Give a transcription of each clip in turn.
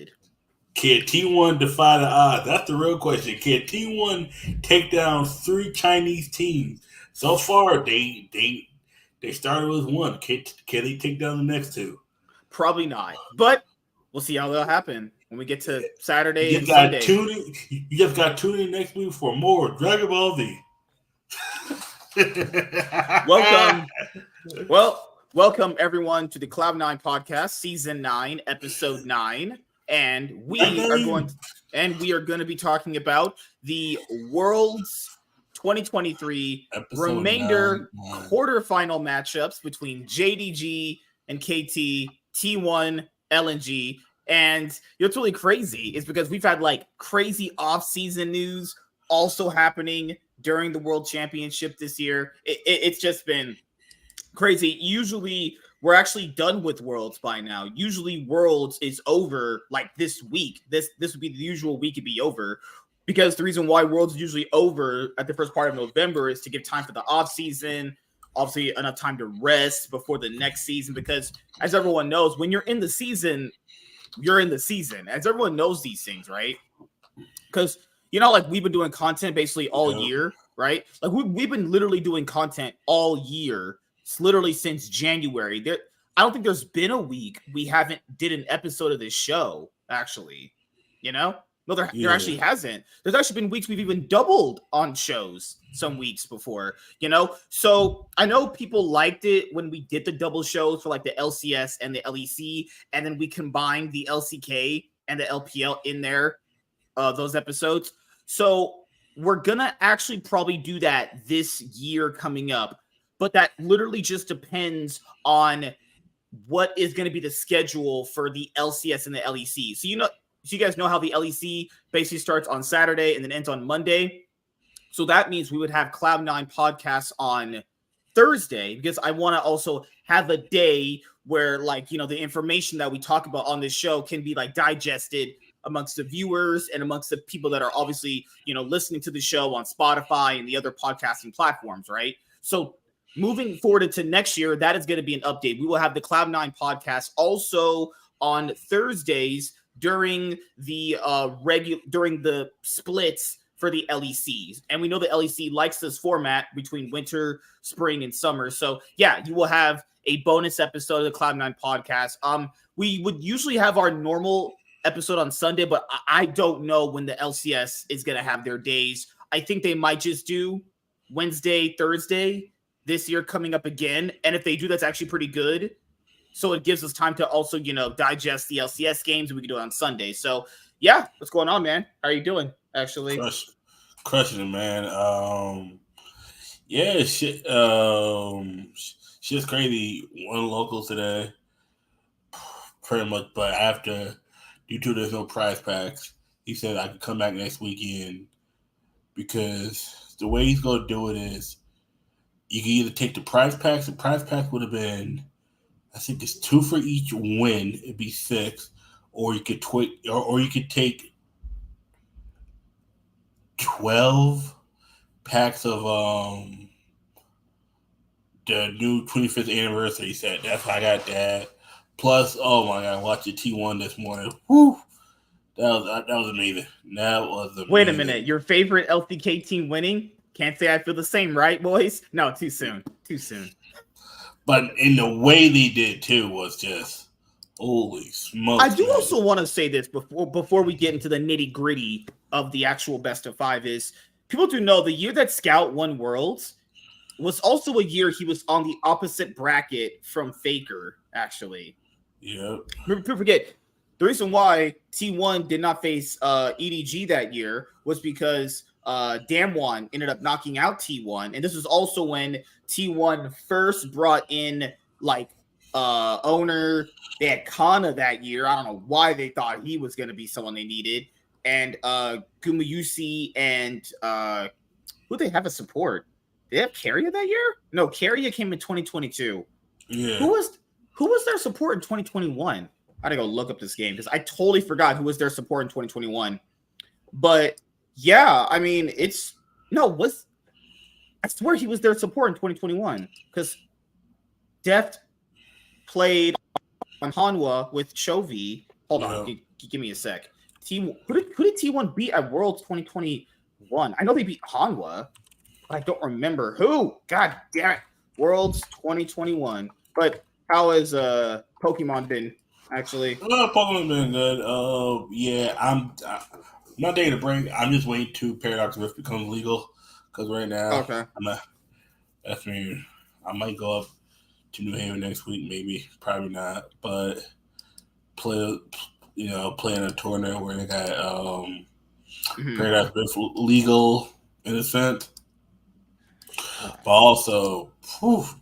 undefeated. Can T1 defy the odds? That's the real question. Can T1 take down 3 Chinese teams? So far, they started with 1. Can they take down the next 2? Probably not, but we'll see how that'll happen when we get to Saturday You and just Sunday. You just got tuned in next week for more Dragon Ball Z. Welcome everyone to the Cloud9 podcast, season 9, episode 9, and we are going to be talking about the World's 2023 Episode remainder 9. quarterfinal matchups between JDG and KT, T1, LNG. And what's really crazy is because we've had like crazy off-season news also happening during the World Championship this year. It's just been crazy. Usually we're actually done with Worlds by now. Usually Worlds is over like this week. This would be the usual week it'd be over, because the reason why Worlds is usually over at the first part of November is to give time for the off season, obviously enough time to rest before the next season, because as everyone knows, when you're in the season, you're in the season. As everyone knows these things, right? Because like we've been doing content basically all year, right? Like we've been literally doing content all year. It's literally since January. I don't think there's been a week we haven't did an episode of this show, actually. No, there actually hasn't. There's actually been weeks we've even doubled on shows some weeks before, So I know people liked it when we did the double shows for like the LCS and the LEC, and then we combined the LCK and the LPL in there, those episodes. So we're going to actually probably do that this year coming up. But that literally just depends on what is going to be the schedule for the LCS and the LEC. So you guys know how the LEC basically starts on Saturday and then ends on Monday. So that means we would have Cloud9 podcasts on Thursday, because I want to also have a day where the information that we talk about on this show can be like digested amongst the viewers and amongst the people that are obviously, listening to the show on Spotify and the other podcasting platforms, right? So moving forward into next year, that is going to be an update. We will have the Cloud9 podcast also on Thursdays during the during the splits for the LECs. And we know the LEC likes this format between winter, spring, and summer. So yeah, you will have a bonus episode of the Cloud9 podcast. We would usually have our normal episode on Sunday, but I don't know when the LCS is going to have their days. I think they might just do Wednesday, Thursday this year coming up again. And if they do, that's actually pretty good. So it gives us time to also, digest the LCS games, and we can do it on Sunday. So yeah, what's going on, man? How are you doing, actually? Crushing it, man. Shit's crazy. Won locals today, pretty much. But due to there's no prize packs, he said I could come back next weekend, because the way he's going to do it is you can either take the prize packs. The prize pack would have been, I think it's 2 for each win. It'd be 6, or you could take 12 packs of the new 25th anniversary set. That's how I got that. Plus, oh my God, I watched the T1 this morning. Whew. That was amazing. That was amazing. Wait a minute. Your favorite LCK team winning? Can't say I feel the same, right, boys? No, too soon. Too soon. But in the way they did too was just holy smokes. I do also want to say this before we get into the nitty-gritty of the actual best of 5 is people do know the year that Scout won Worlds was also a year he was on the opposite bracket from Faker, actually. Yeah. People forget the reason why T1 did not face EDG that year was because Damwon ended up knocking out T1, and this was also when T1 first brought in owner. They had Kana that year. I don't know why they thought he was going to be someone they needed, and Gumayusi and who they have as support. Did they have Carrier that year? No, Carrier came in 2022. Yeah. Who was their support in 2021? I gotta go look up this game because I totally forgot who was their support in 2021. But yeah, I mean, I swear he was their support in 2021 because Deft played on Hanwha with Chovy. Hold on, Give me a sec. Who did T1 beat at Worlds 2021? I know they beat Hanwha, but I don't remember who. God damn it. Worlds 2021. But how has Pokemon been, actually? Pokemon been good. Yeah, I'm not taking a break. I'm just waiting to Paradox Rift become legal because right now, that's me. I might go up to New Haven next week, maybe, probably not, but playing a tournament where they got Paradox Rift legal in a sense, but also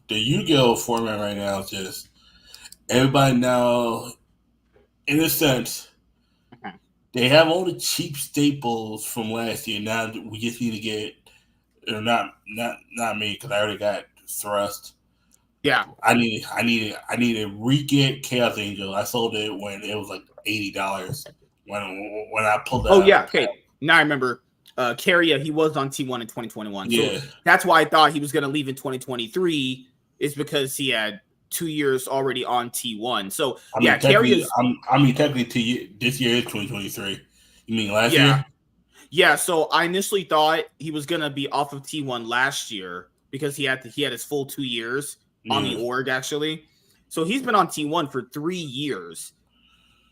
the Yu-Gi-Oh format right now is just everybody now, in a sense. They have all the cheap staples from last year. Now we just need to get, or not me because I already got Thrust. Yeah, I need to re-get Chaos Angel. I sold it when it was like $80 when I pulled that. Oh yeah, okay. Now I remember. Carrier, he was on T1 in 2021. Yeah. So that's why I thought he was going to leave in 2023. Is because he had 2 years already on T1. So technically this year is 2023. You mean last year? Yeah. So I initially thought he was gonna be off of T1 last year because he had his full 2 years on the org actually. So he's been on T1 for 3 years.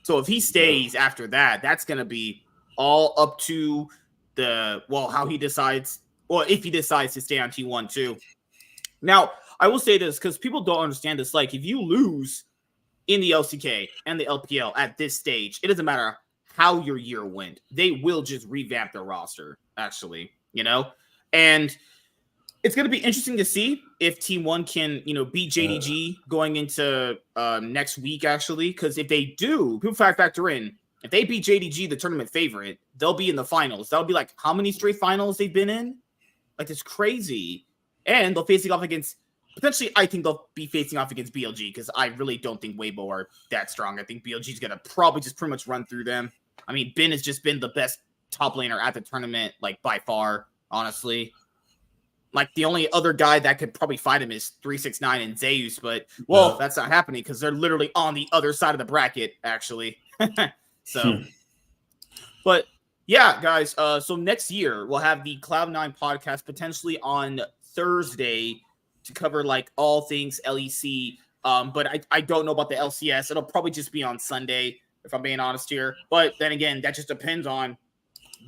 So if he stays after that, that's gonna be all up to how he decides, or if he decides to stay on T1 too. Now, I will say this because people don't understand this. Like, if you lose in the LCK and the LPL at this stage, it doesn't matter how your year went. They will just revamp their roster, actually, And it's going to be interesting to see if T1 can, beat JDG going into next week, actually. Because if they do, people factor in, if they beat JDG, the tournament favorite, they'll be in the finals. That'll be like how many straight finals they've been in? Like, it's crazy. And they'll facing off against, potentially, I think they'll be facing off against BLG because I really don't think Weibo are that strong. I think BLG is going to probably just pretty much run through them. I mean, Ben has just been the best top laner at the tournament, like, by far, honestly. Like, the only other guy that could probably fight him is 369 and Zeus, but, that's not happening because they're literally on the other side of the bracket, actually. But, yeah, guys, so next year we'll have the Cloud9 podcast potentially on Thursday to cover, like, all things LEC. But I don't know about the LCS. It'll probably just be on Sunday, if I'm being honest here. But then again, that just depends on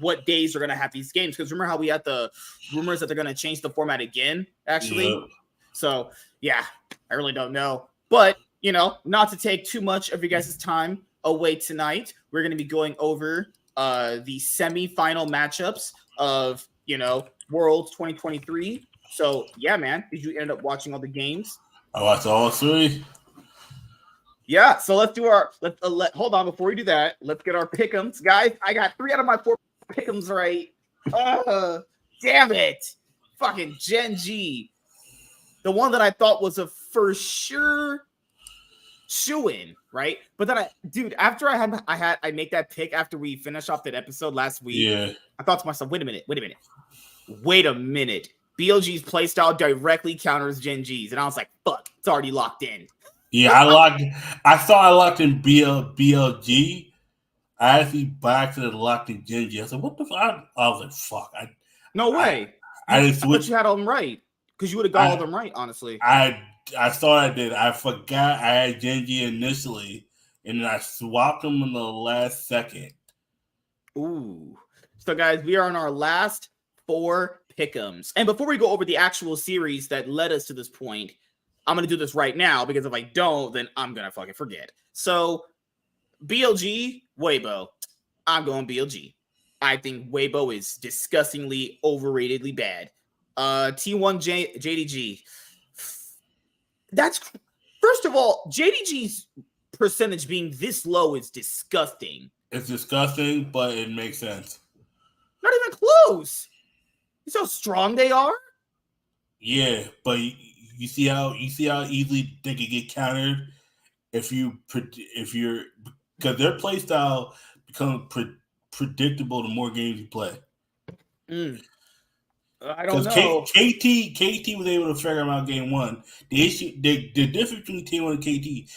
what days are going to have these games. Because remember how we had the rumors that they're going to change the format again, actually? Yeah. So, yeah, I really don't know. But, not to take too much of you guys' time away tonight, we're going to be going over the semi-final matchups of, Worlds 2023. So, yeah, man, did you end up watching all the games? I watched all 3. Yeah, so let's do hold on, before we do that, let's get our pick'ems. Guys, I got 3 out of my 4 pick'ems right. Damn it. Fucking Gen G. The one that I thought was a for sure shoo-in, right? But then after I make that pick after we finished off that episode last week, I thought to myself, wait a minute. BLG's playstyle directly counters Gen G's. And I was like, fuck, it's already locked in. Yeah, I thought I locked in BLG. I actually back to the locked in Gen G. I said, what the fuck? I was like, fuck. No way. I thought you had all them right. Because you would have got all them right, honestly. I thought I did. I forgot I had Gen G initially, and then I swapped them in the last second. Ooh. So, guys, we are on our last 4 pick'ems. And before we go over the actual series that led us to this point, I'm going to do this right now because if I don't, then I'm going to fucking forget. So, BLG, Weibo. I'm going BLG. I think Weibo is disgustingly, overratedly bad. T1 JDG. That's, first of all, JDG's percentage being this low is disgusting. It's disgusting, but it makes sense. Not even close. You see how strong they are? Yeah, but you see how easily they can get countered if you're because their play style becomes predictable the more games you play. I don't know. KT was able to figure them out game 1. The difference between T1 and KT,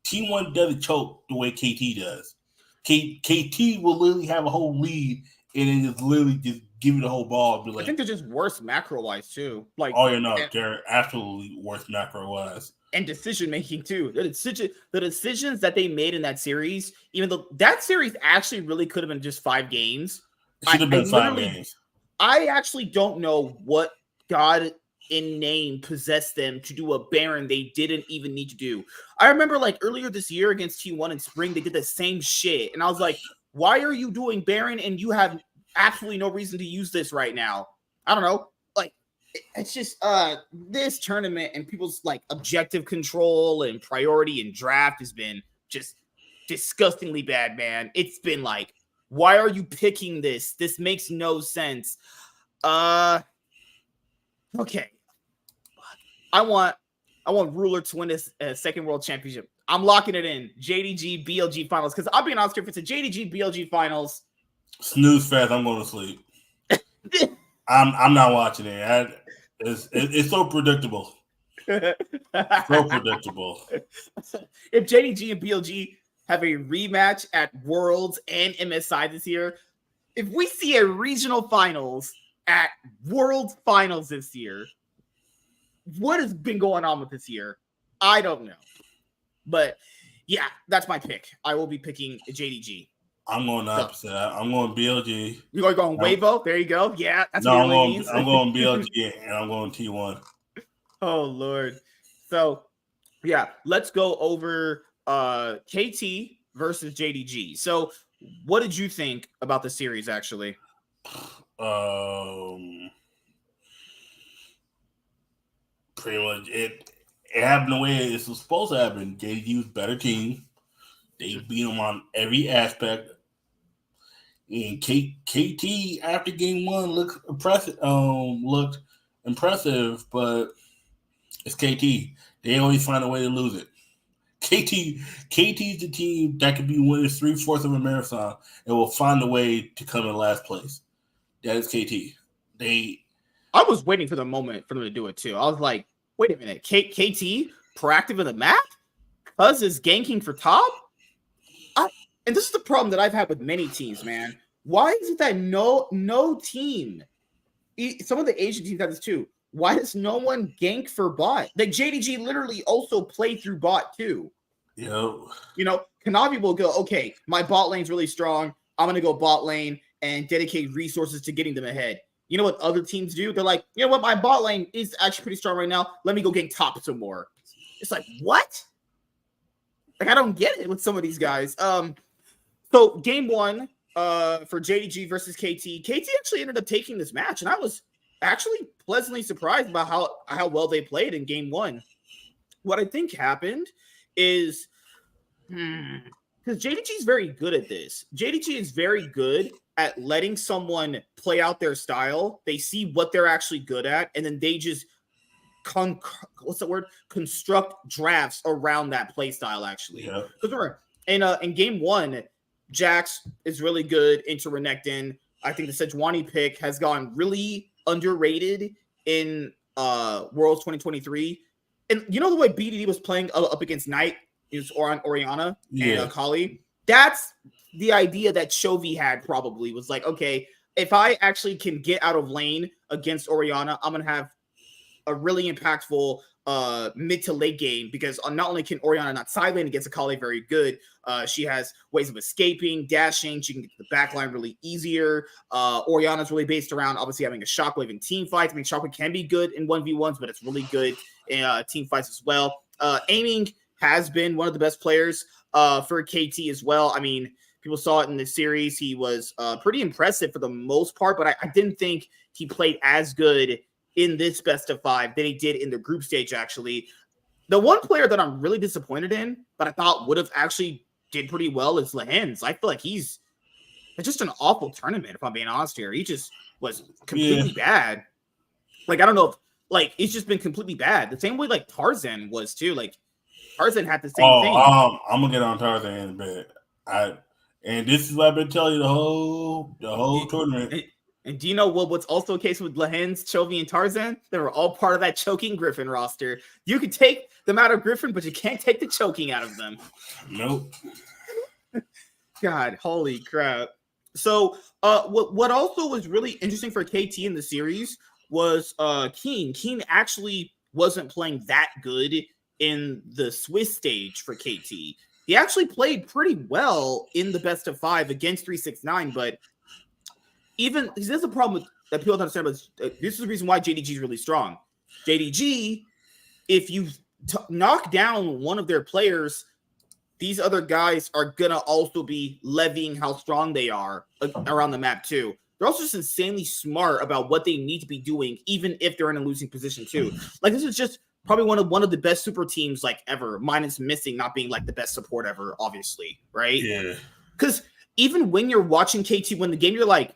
T1 doesn't choke the way KT does. KT will literally have a whole lead and then just literally just give you the whole ball. And be like, I think they're just worse macro wise too. Like, oh yeah, no, they're absolutely worse macro wise and decision making too. The decisions that they made in that series, even though that series actually really could have been just 5 games. It should have been 5 games. I actually don't know what God in name possessed them to do a Baron they didn't even need to do. I remember like earlier this year against T1 in spring, they did the same shit. And I was like, why are you doing Baron and you have absolutely no reason to use this right now? I don't know. Like, it's just this tournament and people's like objective control and priority and draft has been just disgustingly bad, man. It's been like, why are you picking this? This makes no sense. Okay. I want Ruler to win this second world championship. I'm locking it in. JDG BLG finals. Because I'll be honest, if it's a JDG BLG finals, snooze fast, I'm going to sleep. I'm not watching it. It's so predictable. So predictable. If JDG and BLG have a rematch at Worlds and MSI this year, if we see a regional finals at World Finals this year, what has been going on with this year? I don't know. But yeah, that's my pick. I will be picking JDG. I'm going opposite. I'm going BLG. You're going Weibo? There you go. Yeah, that's no, what it really means. I'm going BLG and I'm going T1. Oh Lord. So yeah, let's go over KT versus JDG. So what did you think about the series actually? Pretty much it happened the way it was supposed to happen. JDG was a better team. They beat them on every aspect. And KT after game 1 looked impressive, but it's KT. They always find a way to lose it. KT's the team that could be winners 3/4 of a marathon and will find a way to come in last place. That is KT. I was waiting for the moment for them to do it too. I was like, wait a minute, KT proactive in the map? Cuz is ganking for top? And this is the problem that I've had with many teams, man. Why is it that no team, some of the Asian teams have this too, why does no one gank for bot? Like JDG literally also play through bot too. Yo. You know, Kanavi will go, okay, my bot lane's really strong. I'm going to go bot lane and dedicate resources to getting them ahead. You know what other teams do? They're like, you know what, my bot lane is actually pretty strong right now. Let me go gank top some more. It's like, what? Like, I don't get it with some of these guys. So game 1 for JDG versus KT. KT actually ended up taking this match, and I was actually pleasantly surprised about how well they played in game 1. What I think happened is, because JDG is very good at this. JDG is very good at letting someone play out their style. They see what they're actually good at, and then they just construct drafts around that play style. Actually, yeah. Because in game 1, Jax is really good into Renekton. I think the Sejuani pick has gone really underrated in Worlds 2023. And you know the way BDD was playing up against Knight, on Orianna and Akali? That's the idea that Chovy had probably, was like, okay, if I actually can get out of lane against Orianna, I'm going to have a really impactful mid to late game, because not only can Orianna not side lane against Akali very good, she has ways of escaping, dashing, she can get to the back line really easier. Orianna's really based around obviously having a shockwave in team fights. I mean, shockwave can be good in 1v1s, but it's really good in team fights as well. Aiming has been one of the best players for KT as well. I mean, people saw it in the series. He was pretty impressive for the most part, but I didn't think he played as good in this best of 5 than he did in the group stage, actually. The one player that I'm really disappointed in, but I thought would have actually did pretty well, is Lehens. I feel like it's just an awful tournament, if I'm being honest here. He just was completely bad. Like, I don't know if, like, it's just been completely bad. The same way, like, Tarzan was, too. Like, Tarzan had the same thing. I'm going to get on Tarzan in a bit. And this is what I've been telling you the whole tournament. And do you know what's also the case with Lehens, Chovy, and Tarzan? They were all part of that choking Griffin roster. You can take them out of Griffin, but you can't take the choking out of them. Nope. God, holy crap. So what also was really interesting for KT in the series was Keen. Keen actually wasn't playing that good in the Swiss stage for KT. He actually played pretty well in the best of 5 against 369, but even this is a problem with, that people don't understand, but this is the reason why JDG is really strong. JDG, if you knock down one of their players, these other guys are gonna also be levying how strong they are around the map too. They're also just insanely smart about what they need to be doing, even if they're in a losing position too. Like, this is just probably one of the best super teams like ever, minus missing not being like the best support ever, obviously, right? Yeah. Because even when you're watching KT win the game, you're like,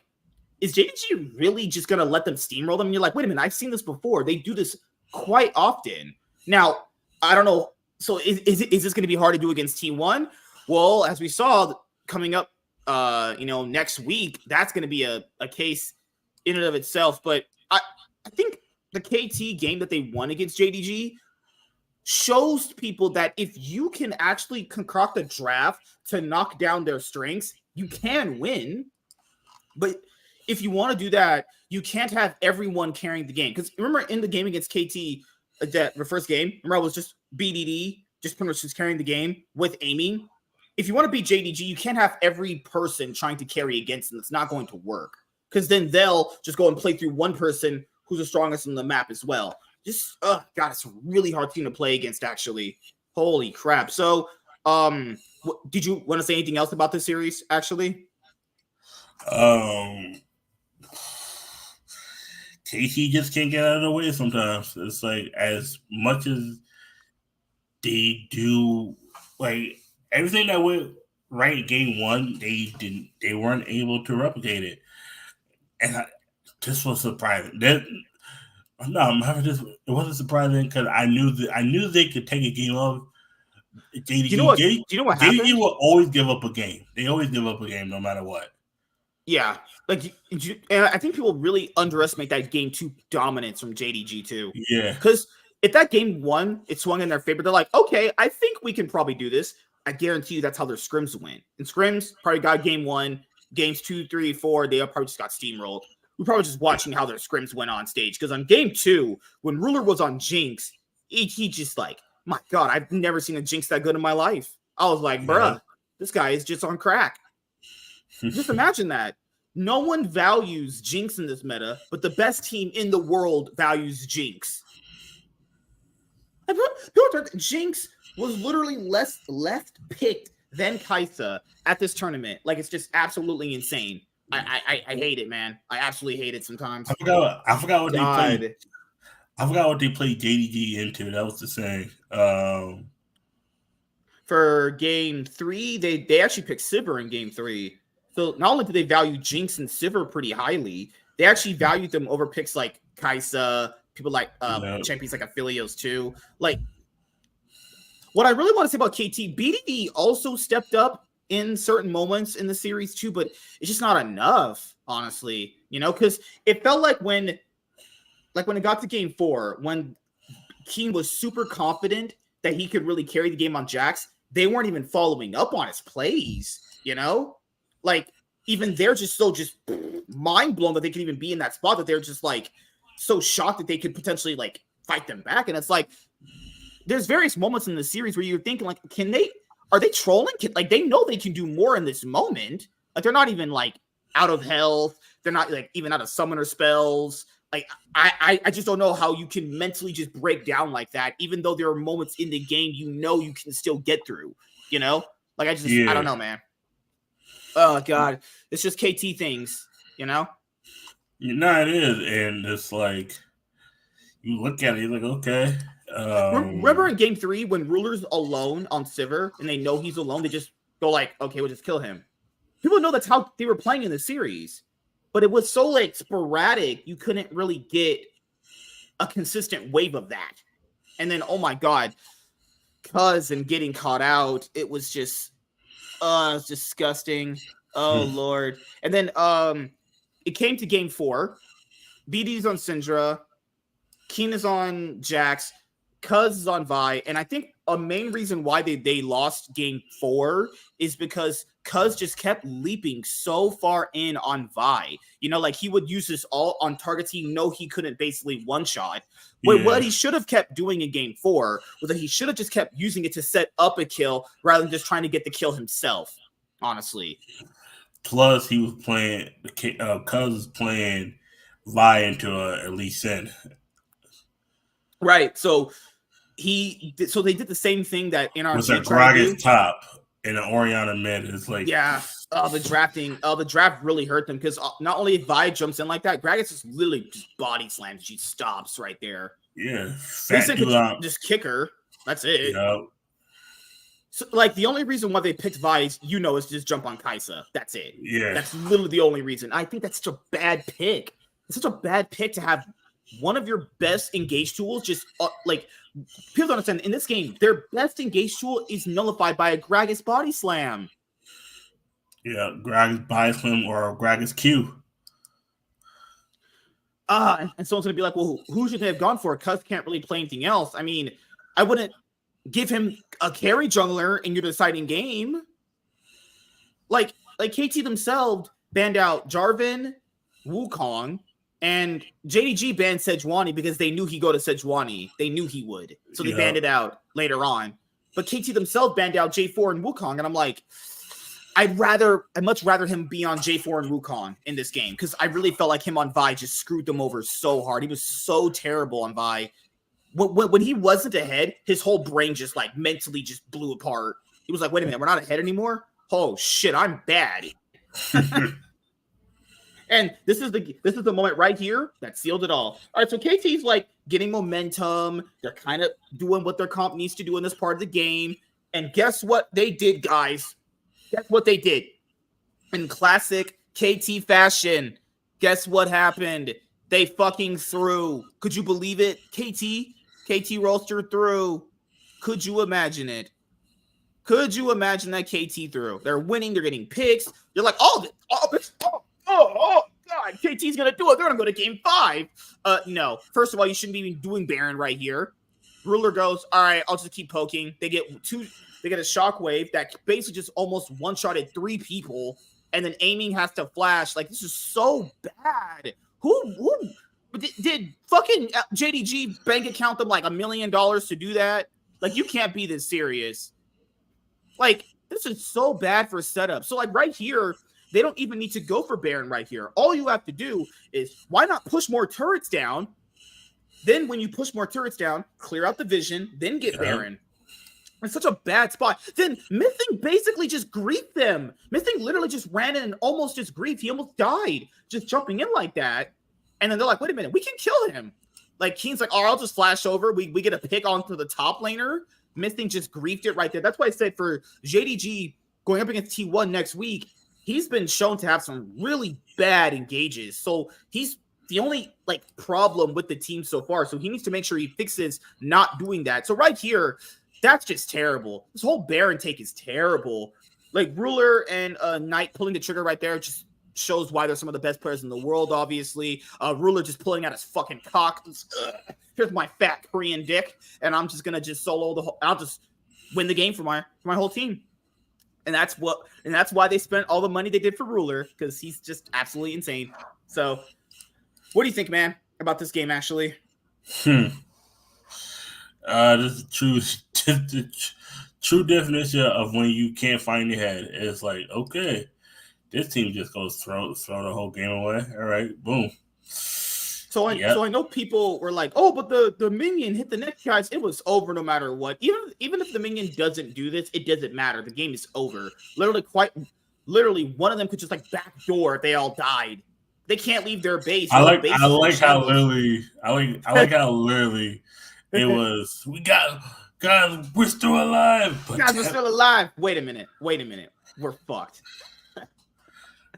is JDG really just gonna let them steamroll them? And you're like, wait a minute, I've seen this before. They do this quite often. Now, I don't know. So is this going to be hard to do against T1? Well, as we saw coming up, next week, that's going to be a case in and of itself. But I think the KT game that they won against JDG shows people that if you can actually concoct a draft to knock down their strengths, you can win. But if you want to do that, you can't have everyone carrying the game. Because remember in the game against KT, the first game, remember I was just BDD, just pretty much just carrying the game with aiming. If you want to beat JDG, you can't have every person trying to carry against them. It's not going to work. Because then they'll just go and play through one person who's the strongest on the map as well. Just, God, it's a really hard team to play against, actually. Holy crap. So, did you want to say anything else about this series, actually? KT just can't get out of the way sometimes. It's like, as much as they do, like, everything that went right game 1, they weren't able to replicate it. And this was surprising. I'm having this. It wasn't surprising because I knew they could take a game off. JDG, do you know what happened? JDG will always give up a game. They always give up a game no matter what. Yeah, and I think people really underestimate that game 2 dominance from JDG too. Yeah, because if that game 1, it swung in their favor. They're like, okay, I think we can probably do this. I guarantee you that's how their scrims went. And scrims probably got game 1, games 2, 3, 4. They probably just got steamrolled. We're probably just watching how their scrims went on stage. Because on game 2, when Ruler was on Jinx, he just like, my God, I've never seen a Jinx that good in my life. I was like, bruh, this guy is just on crack. Just imagine that. No one values Jinx in this meta, but the best team in the world values Jinx. Jinx was literally less left picked than Kaisa at this tournament. Like, it's just absolutely insane. I hate it, man. I absolutely hate it sometimes. I forgot what they played. I forgot what they played JDG into. That was the same. For game 3, they actually picked Sivir in game 3. So not only did they value Jinx and Sivir pretty highly, they actually valued them over picks like Kaisa, people like champions like Aphelios too. Like, what I really want to say about KT, BDD also stepped up in certain moments in the series too, but it's just not enough, honestly. Because it felt like when it got to game 4, when Keen was super confident that he could really carry the game on Jax, they weren't even following up on his plays, Like, even they're just mind blown that they could even be in that spot, that they're just like so shocked that they could potentially like fight them back. And it's like, there's various moments in the series where you're thinking like, are they trolling? Like, they know they can do more in this moment. Like, they're not even like out of health. They're not like even out of summoner spells. Like, I just don't know how you can mentally just break down like that, even though there are moments in the game you can still get through, Like, I don't know, man. Oh, God. It's just KT things, No, it is. And it's like, you look at it, you're like, okay. Remember in game 3 when Ruler's alone on Sivir and they know he's alone, they just go like, okay, we'll just kill him. People know that's how they were playing in the series. But it was so like sporadic, you couldn't really get a consistent wave of that. And then, oh my God, and getting caught out, it was just it's disgusting. Oh Lord. And then it came to game 4. BD's on Syndra, Keen is on Jax, Cuz is on Vi, and I think a main reason why they lost game 4 is because Cuz just kept leaping so far in on Vi. You know, like he would use this all on targets he know he couldn't basically one-shot. What he should have kept doing in game 4 was that he should have just kept using it to set up a kill rather than just trying to get the kill himself, honestly. Plus, he was playing, Cuz was playing Vi into a Elite Sin. Right, so they did the same thing that in our with a Gragas top and an Oriana mid. It's like, yeah, the draft really hurt them because not only if Vi jumps in like that, Gragas just literally just body slams. She stops right there. Yeah, just kick her. That's it. Yeah. So, like, the only reason why they picked Vi is just jump on Kai'Sa. That's it. Yeah, that's literally the only reason. I think that's such a bad pick. It's such a bad pick to have one of your best engage tools just like people don't understand in this game their best engage tool is nullified by a Gragas body slam. Yeah, Gragas body slam or Gragas Q. And someone's gonna be like, well, who should they have gone for? Cuz can't really play anything else. I mean, I wouldn't give him a carry jungler in your deciding game. Like KT themselves banned out Jarvan, Wukong, and JDG banned Sejuani because they knew he'd go to Sejuani. They knew he would. So they banned it out later on. But KT themselves banned out J4 and Wukong. And I'm like, I'd much rather him be on J4 and Wukong in this game because I really felt like him on Vi just screwed them over so hard. He was so terrible on Vi. When he wasn't ahead, his whole brain just like mentally just blew apart. He was like, wait a minute, we're not ahead anymore? Oh shit, I'm bad. And this is the moment right here that sealed it all. All right, so KT's like getting momentum. They're kind of doing what their comp needs to do in this part of the game. And guess what they did, guys? Guess what they did? In classic KT fashion, guess what happened? They fucking threw. Could you believe it? KT rostered through. Could you imagine it? Could you imagine that KT threw? They're winning. They're getting picks. You're like, oh God, KT's gonna do it. They're gonna go to game 5. No. First of all, you shouldn't be even doing Baron right here. Ruler goes, all right, I'll just keep poking. They get a shockwave that basically just almost one-shotted 3 people, and then aiming has to flash. Like, this is so bad. Who did fucking JDG bank account them like $1 million to do that? Like, you can't be this serious. Like, this is so bad for setup. So, like, right here, they don't even need to go for Baron right here. All you have to do is, why not push more turrets down? Then when you push more turrets down, clear out the vision, then get Baron. It's such a bad spot. Then Mything basically just griefed them. Mything literally just ran in and almost just griefed. He almost died just jumping in like that. And then they're like, wait a minute, we can kill him. Like, Keen's like, oh, I'll just flash over. We get a pick onto the top laner. Mything just griefed it right there. That's why I said for JDG going up against T1 next week, he's been shown to have some really bad engages. So he's the only like problem with the team so far. So he needs to make sure he fixes not doing that. So right here, that's just terrible. This whole Baron take is terrible. Like Ruler and Knight pulling the trigger right there just shows why they're some of the best players in the world, obviously. Ruler just pulling out his fucking cock. Here's my fat Korean dick. And I'm just going to just solo the whole... I'll just win the game for my whole team. And that's why they spent all the money they did for Ruler, because he's just absolutely insane. So, what do you think, man, about this game, actually? This is the true definition of when you can't find your head. It's like, okay, this team just goes throw the whole game away. All right, boom. So I know people were like, oh, but the minion hit the next guys. It was over no matter what. Even if the minion doesn't do this, it doesn't matter. The game is over. Literally, one of them could just like backdoor if they all died. They can't leave their base. I like how literally it was. We got guys. We're still alive. Guys, we're still alive. Wait a minute. We're fucked.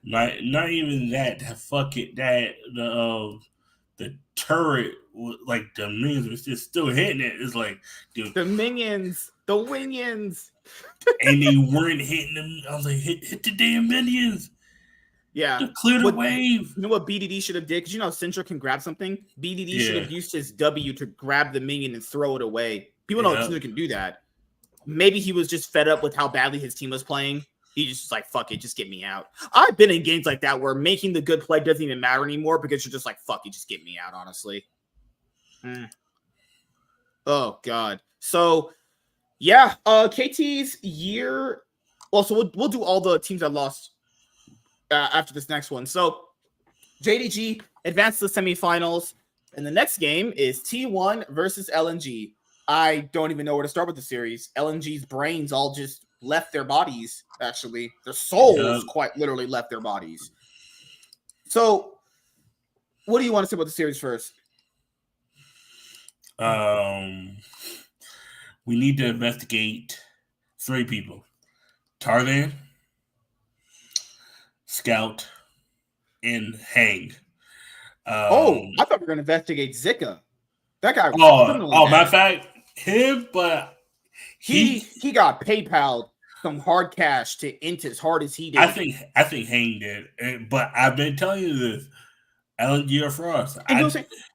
Not even that. Fuck it. That the turret, like the minions was just still hitting it. It's like, dude, the minions. And they weren't hitting them. I was like, hit the damn minions. Yeah. To clear the wave. You know what BDD should have did? Because you know Syndra can grab something? BDD should have used his W to grab the minion and throw it away. People know Syndra can do that. maybe he was just fed up with how badly his team was playing. He just was like, fuck it, just get me out. I've been in games like that where making the good play doesn't even matter anymore because you're just like, fuck it, just get me out, honestly. Oh, God. So, yeah, KT's year. Well, so we'll do all the teams that lost after this next one. So, JDG advanced to the semifinals. And the next game is T1 versus LNG. I don't even know where to start with the series. LNG's brains all just left their bodies, actually. Their souls quite literally left their bodies. So, what do you want to say about the series first? We need to investigate 3 people. Tarzan, Scout, and Hang. I thought we were going to investigate Zika. That guy was criminally bad. Matter of fact, him, but he got PayPal some hard cash to int as hard as he did. I think Hang did, but I've been telling you this. LNG are frauds.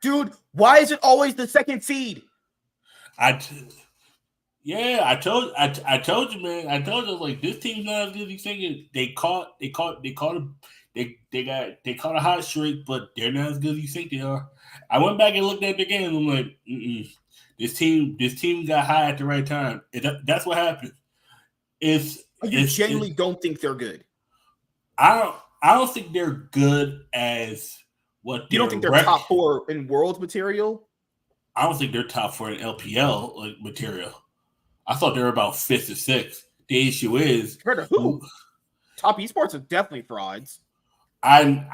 Dude, why is it always the second seed? I told you, man. I told you, like, this team's not as good as you think. They caught a hot streak, but they're not as good as you think they are. I went back and looked at the game. I'm like, this team got high at the right time. That's what happened. You genuinely don't think they're good? I don't think they're good as what you don't think they're top 4 in world material? I don't think they're top 4 in LPL material. I thought they were about 5th or 6th. The issue is, compared to who? Top esports are definitely frauds. I'd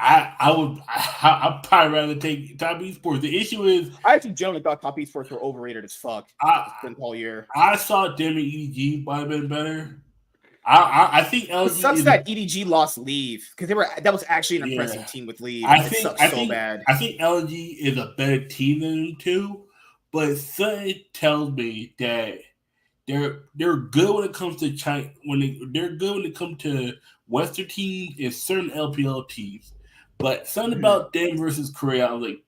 probably rather take top esports. The issue is, I actually generally thought top esports were overrated as fuck. All year. I saw them and EDG might have been better. I think LNG. It sucks that EDG lost Leave because that was actually an impressive team with Leave. I think LNG is a better team than them too, but something tells me that they're good when it comes to China. They're good when it comes to Western teams and certain LPL teams, but something about them versus Korea, I was like,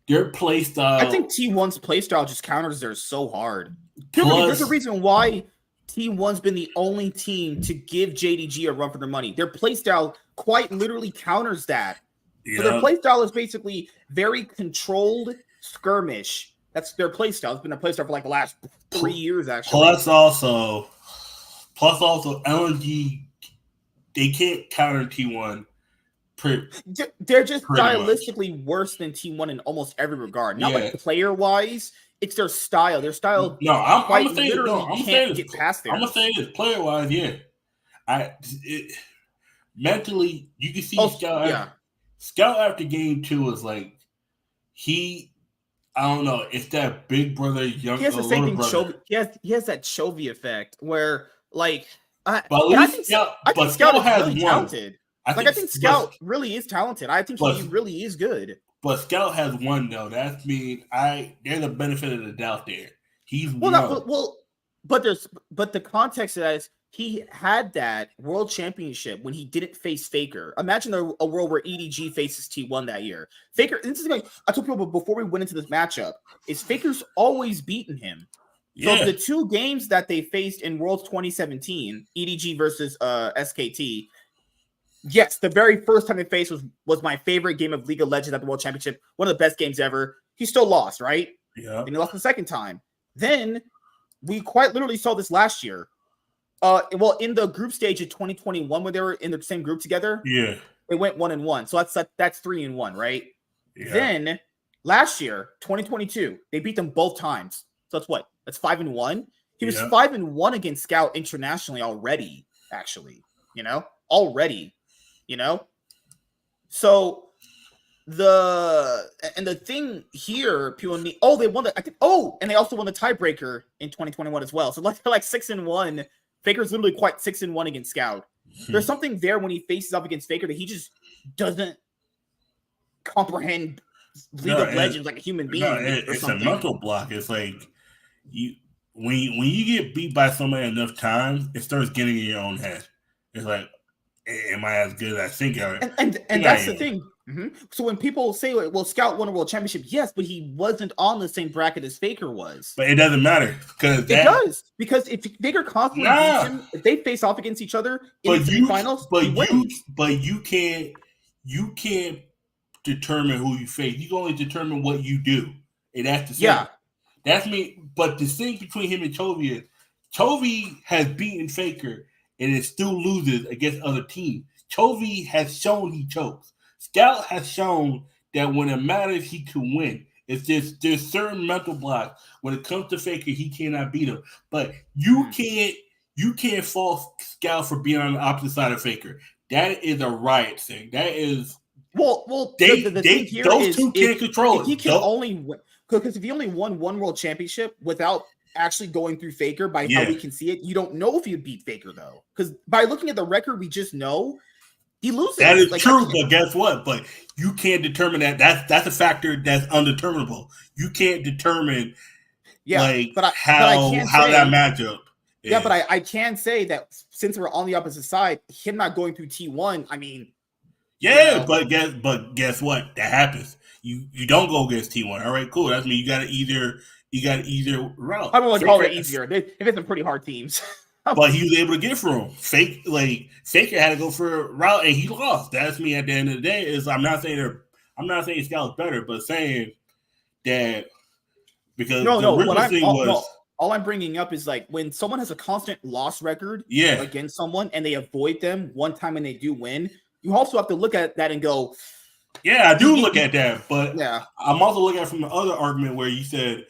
their play style. I think T1's play style just counters theirs so hard. There's a reason why T1's been the only team to give JDG a run for their money. Their playstyle quite literally counters that. Yeah. So their playstyle is basically very controlled skirmish. That's their playstyle. It's been their playstyle for like the last 3 years, actually. Plus also LNG, they can't counter T1. They're just stylistically worse than T1 in almost every regard. Not like player-wise. It's their style. Their style. No, I'm gonna say get past there. I'm gonna say this player wise, yeah. Mentally, you can see Scout after game 2 is like I don't know. It's that big brother, young. He has the same thing. He has that Chovy effect where, like, I think Scout is really talented. I think Scout really is talented. I think he really is good. But Scout has one though. That's me. There's a benefit of the doubt there. He's but the context of that is he had that world championship when he didn't face Faker. Imagine a world where EDG faces T1 that year. Faker. This is like I told people before we went into this matchup. Is Faker's always beaten him. Yeah. So the 2 games that they faced in Worlds 2017, EDG versus SKT. Yes, the very first time they faced was my favorite game of League of Legends at the World Championship. One of the best games ever. He still lost, right? Yeah. And he lost the second time. Then we quite literally saw this last year. In the group stage of 2021, when they were in the same group together, they went 1-1. So that's 3-1, right? Yeah. Then last year, 2022, they beat them both times. So that's what? That's 5-1. He was 5-1 against Scout internationally already. Actually, already. So the thing here, people need. Oh, they won and they also won the tiebreaker in 2021 as well. So they're like 6-1. Faker's literally quite 6-1 against Scout. There's something there when he faces up against Faker that he just doesn't comprehend League of Legends like a human being. It's a mental block. It's like when you get beat by somebody enough times, it starts getting in your own head. It's like, am I as good as I think I And that's the thing. So when people say, well, Scout won a world championship, yes, but he wasn't on the same bracket as Faker was. But it doesn't matter because it does, because if Faker constantly beats him, if they face off against each other in the semifinals, he wins. But you can't determine who you face. You can only determine what you do, and that's the same. Yeah. That's me. But the thing between him and Chovy is Chovy has beaten Faker and it still loses against other teams. Chovy has shown he chokes. Scout has shown that when it matters, he can win. It's just there's certain mental blocks. When it comes to Faker, he cannot beat him. But you can't fault Scout for being on the opposite side of Faker. That is a riot thing. That is the thing here those is two can't control it. He can only win because if he only won one world championship without actually going through Faker by how we can see it, you don't know if he beat Faker though. Because by looking at the record, we just know he loses. That is true, but guess what? But you can't determine that. That's a factor that's undeterminable. You can't determine how that matchup is. Yeah, but I can say that since we're on the opposite side, him not going through T1, I mean, but guess what? That happens. You don't go against T1. All right, cool. That means you got to either route. I don't want to call it easier. If it's some pretty hard teams. But he was able to get through him. Faker had to go for a route and he lost. That's me at the end of the day. Is I'm not saying Scout's better, but saying that because all I'm bringing up is like when someone has a constant loss record against someone and they avoid them one time and they do win, you also have to look at that and go, yeah, I do look at that, but I'm also looking at it from the other argument where you said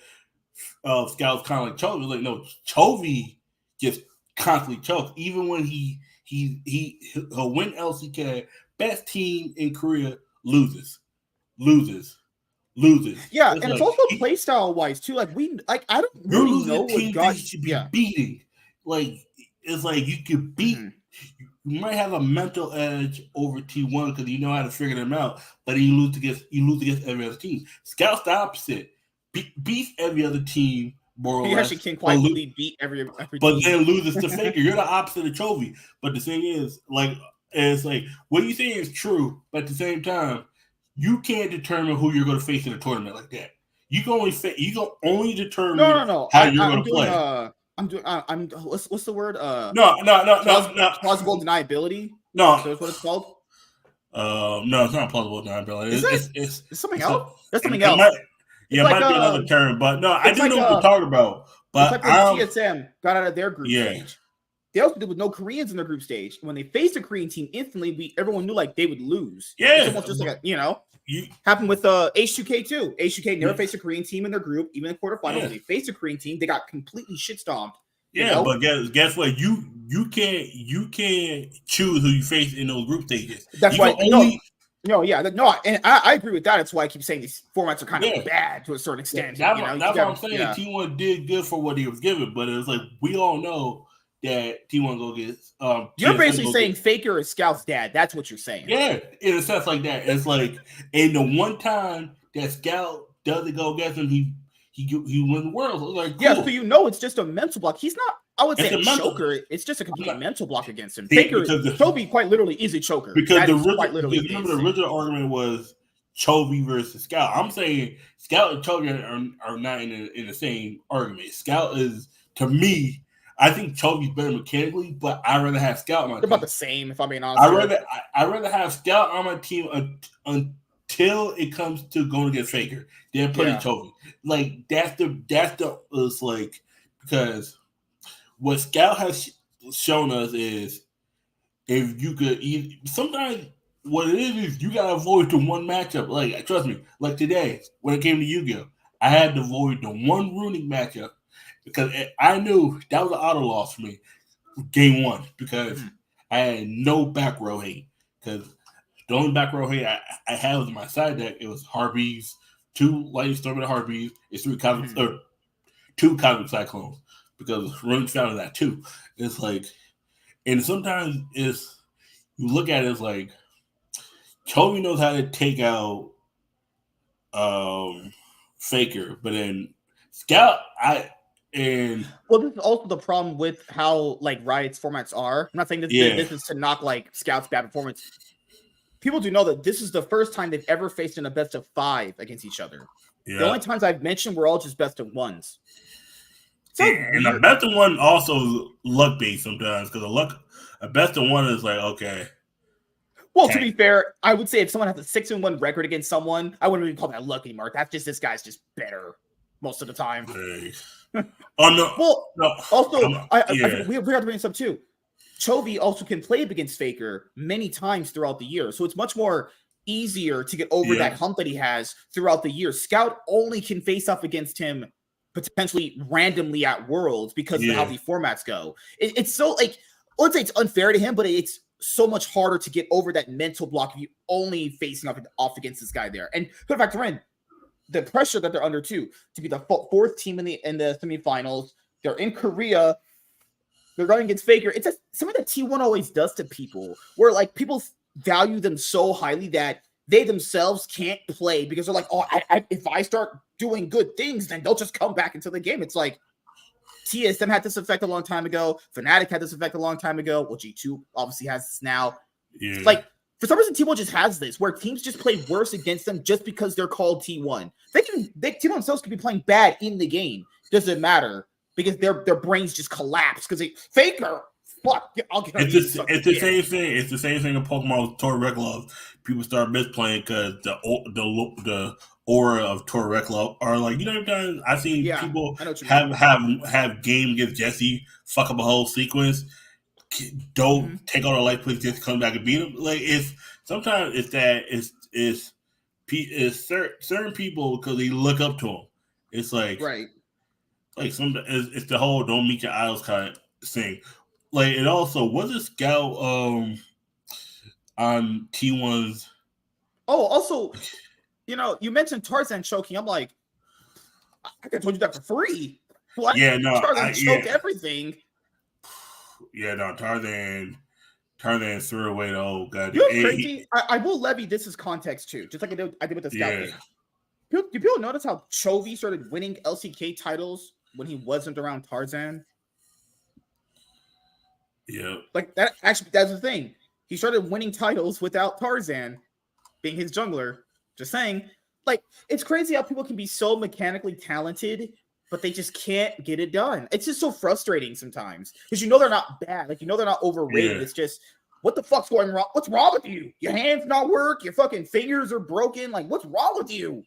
Scout's kind of like Chovy. Like, no, Chovy just constantly chokes. Even when he'll win LCK, best team in Korea loses. Yeah, and it's also play style wise too. Like I don't really know what God should be beating. Like it's like you could beat. You might have a mental edge over T1 because you know how to figure them out, but then you lose against every other team. Scout's the opposite. Beats every other team more or less. He actually can quietly beat every but team. Then loses to Faker. You're the opposite of Chovy. But the thing is, it's like what you saying is true, but at the same time, you can't determine who you're going to face in a tournament like that. You can only determine how you're going to play. I'm what's the word? No. Plausible deniability. No, that's what it's called. No, it's not plausible deniability. It's something else. That's something else. It might be another term, but no, I do know what you're talking about. But it's like when TSM got out of their group stage. They also did with no Koreans in their group stage. When they faced a Korean team instantly, everyone knew like they would lose. Yeah, it's almost just like happened with H2K too. H2K never faced a Korean team in their group, even in the quarterfinals. When they faced a Korean team, they got completely shit stomped. But guess what? You can't choose who you face in those group stages. That's why. And I agree with that. That's why I keep saying these formats are kind of bad to a certain extent. That's what I'm saying. T1 did good for what he was given, but it was like we all know that T1 go get. You're basically saying Faker is Scout's dad. That's what you're saying. Yeah, in a sense like that. It's like, and the one time that Scout doesn't go against him, he wins the world. So like, cool. So it's just a mental block. He's not. I would say a choker. It's just a complete mental block against him. Chovy quite literally is a choker. Because the original argument was Chovy versus Scout. I'm saying Scout and Chovy are not in the same argument. Scout is, to me, I think Chovy's better mechanically, but I'd rather have Scout on my team. They're about the same, if I'm being honest. I'd rather have Scout on my team until it comes to going against Faker. Then putting Chovy. Like that's it's like because what Scout has shown us is if you could sometimes what it is you gotta avoid the one matchup. Like trust me, like today when it came to Yu-Gi-Oh, I had to avoid the one runic matchup because I knew that was an auto loss for me game one because I had no back row hate because the only back row hate I had was in my side deck. It was Harpies, 2 Lightning Storm and Harpies, it's 2 Cosmic Cyclones because Rune found that too. It's like, and sometimes you look at it as like Chovy knows how to take out Faker, but then Scout, And well, this is also the problem with how like Riot's formats are. I'm not saying this is to knock like Scout's bad performance. People do know that this is the first time they've ever faced in a best of 5 against each other. yeah. The only times I've mentioned were all just best of 1s. So and a best of 1 also luck based sometimes because a best of 1 is like okay. Well, to be fair, I would say if someone has a 6-1 record against someone, I wouldn't even call that luck anymore. That's just this guy's just better most of the time. Hey. Oh no. Well, no. also, we have to bring this up too. Chovy also can play against Faker many times throughout the year, so it's much more easier to get over that hump that he has throughout the year. Scout only can face up against him potentially randomly at Worlds because of how the formats go. It's so like, let's say it's unfair to him, but it's so much harder to get over that mental block if you only facing off against this guy there. And put it back to Ren, the pressure that they're under too, to be the 4th team in the semifinals. They're in Korea. They're running against Faker. It's something that T1 always does to people, where like people value them so highly that they themselves can't play because they're like, oh, if I start doing good things, then they'll just come back into the game. It's like TSM had this effect a long time ago. Fnatic had this effect a long time ago. Well, G2 obviously has this now. Yeah. Like, for some reason, T1 just has this, where teams just play worse against them just because they're called T1. T1 themselves could be playing bad in the game. Doesn't matter, because their brains just collapse because Faker. Fuck, it's the same thing. It's the same thing in Pokemon with Torreklov. People start misplaying because the aura of Torreklov are like, I've seen people have game against Jesse, fuck up a whole sequence, don't take all the life points, just come back and beat him. Like sometimes it's certain people because they look up to him. It's like like it's the whole don't meet your idols kind of thing. Like, it also was a Scout on T1's. Oh, also, you mentioned Tarzan choking. I'm like, I could have told you that for free. What? Yeah, no, Tarzan choked everything. Yeah, no, Tarzan threw away the old guy. You know, crazy. I will levy this as context too, just like I did with the Scout game. Do people notice how Chovy started winning LCK titles when he wasn't around Tarzan? Yeah. Like that actually, that's the thing. He started winning titles without Tarzan being his jungler. Just saying. Like, it's crazy how people can be so mechanically talented, but they just can't get it done. It's just so frustrating sometimes. Because they're not bad. Like, they're not overrated. Yeah. It's just, what the fuck's going wrong? What's wrong with you? Your hands not work, your fucking fingers are broken. Like, what's wrong with you?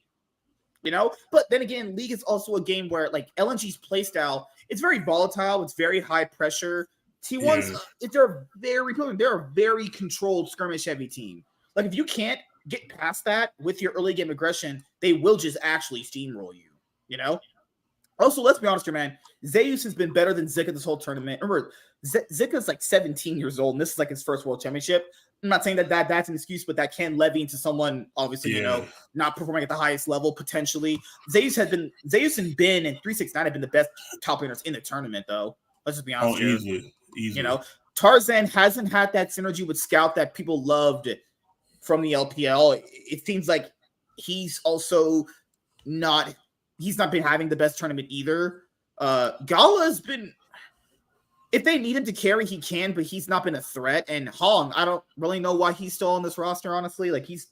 But then again, League is also a game where like LNG's playstyle, it's very volatile, it's very high pressure. T1's they're a very controlled skirmish heavy team. Like, if you can't get past that with your early game aggression, they will just actually steamroll you. Also, let's be honest here, man. Zeus has been better than Zika this whole tournament. Remember, Zika's like 17 years old, and this is like his first world championship. I'm not saying that that's an excuse, but that can levy into someone, obviously, not performing at the highest level, potentially. Zeus and Ben and 369 have been the best top laners in the tournament, though. Let's just be honest here. Easily. Tarzan hasn't had that synergy with Scout that people loved from the LPL. It seems like he's not been having the best tournament either. Gala's been, if they need him to carry, he can, but he's not been a threat. And Hong, I don't really know why he's still on this roster, honestly. Like, it's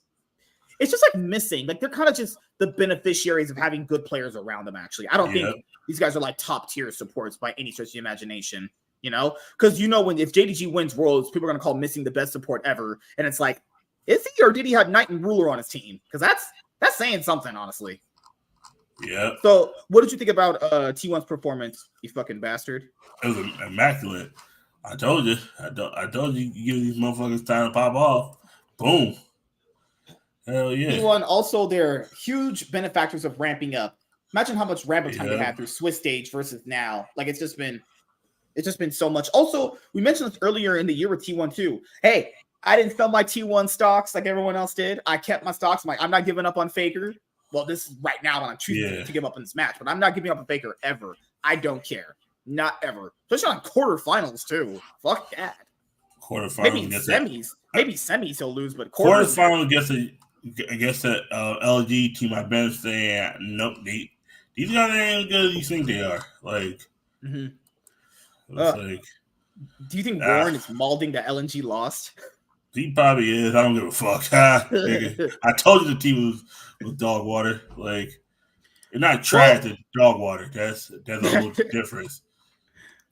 just like missing. Like, they're kind of just the beneficiaries of having good players around them, actually. I don't think these guys are like top tier supports by any stretch of the imagination. Because if JDG wins Worlds, people are going to call missing the best support ever. And it's like, is he, or did he have Knight and Ruler on his team? Because that's saying something, honestly. Yeah. So, what did you think about T1's performance, you fucking bastard? It was immaculate. I told you. I told you give these motherfuckers time to pop off. Boom. Hell yeah. T1 also, they're huge benefactors of ramping up. Imagine how much ramp up time they had through Swiss stage versus now. Like, it's just been so much. Also, we mentioned this earlier in the year with T1 too. Hey, I didn't sell my T1 stocks like everyone else did. I kept my stocks. I'm not giving up on Faker. Well, this is right now when I'm choosing to give up in this match, but I'm not giving up on Faker ever. I don't care. Not ever. Especially on quarterfinals too. Fuck that. Quarterfinals. Maybe semis. Maybe semis he'll lose, but quarterfinals against the LG team. I've been saying nope. these guys ain't as good as you think they are. Like, it's like, do you think Warren is malding that LNG lost? He probably is. I don't give a fuck. Nigga, I told you the team was dog water. Like, it's not trash. It's dog water. That's a little difference.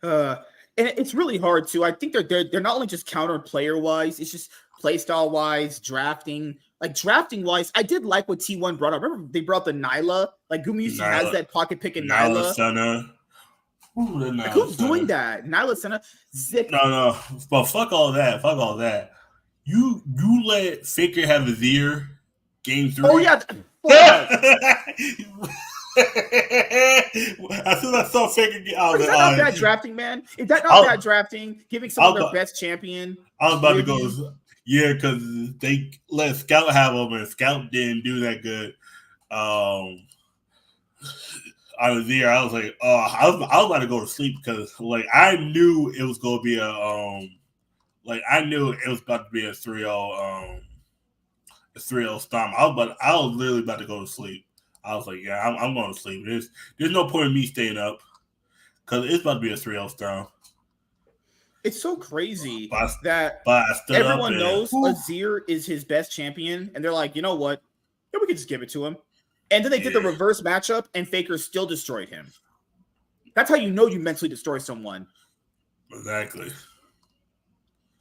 And it's really hard too. I think they're not only just counter player wise. It's just play style wise, drafting. Like drafting wise, I did like what T1 brought up. Remember they brought the Nyla. Like Gumayusi has that pocket pick in Nyla. Senna. Like, who's doing that? Nyla Senna. Zip. No. But fuck all that. Fuck all that. You let Faker have his ear game 3. Oh yeah. As soon as I saw Faker get out, is that not bad drafting, man? Is that not bad drafting? Giving someone their best champion. I was about to go, yeah, because they let Scout have him, and Scout didn't do that good. On his ear, I was like, I was about to go to sleep because, like, I knew it was going to be I knew it was about to be a 3-0, a 3-0 stomp. I was literally about to go to sleep. I was like, yeah, I'm going to sleep. There's no point in me staying up because it's about to be a 3-0 stomp. It's so crazy that everyone knows Azir is his best champion, and they're like, you know what? Yeah, we could just give it to him. And then they did the reverse matchup, and Faker still destroyed him. That's how you know you mentally destroy someone. Exactly.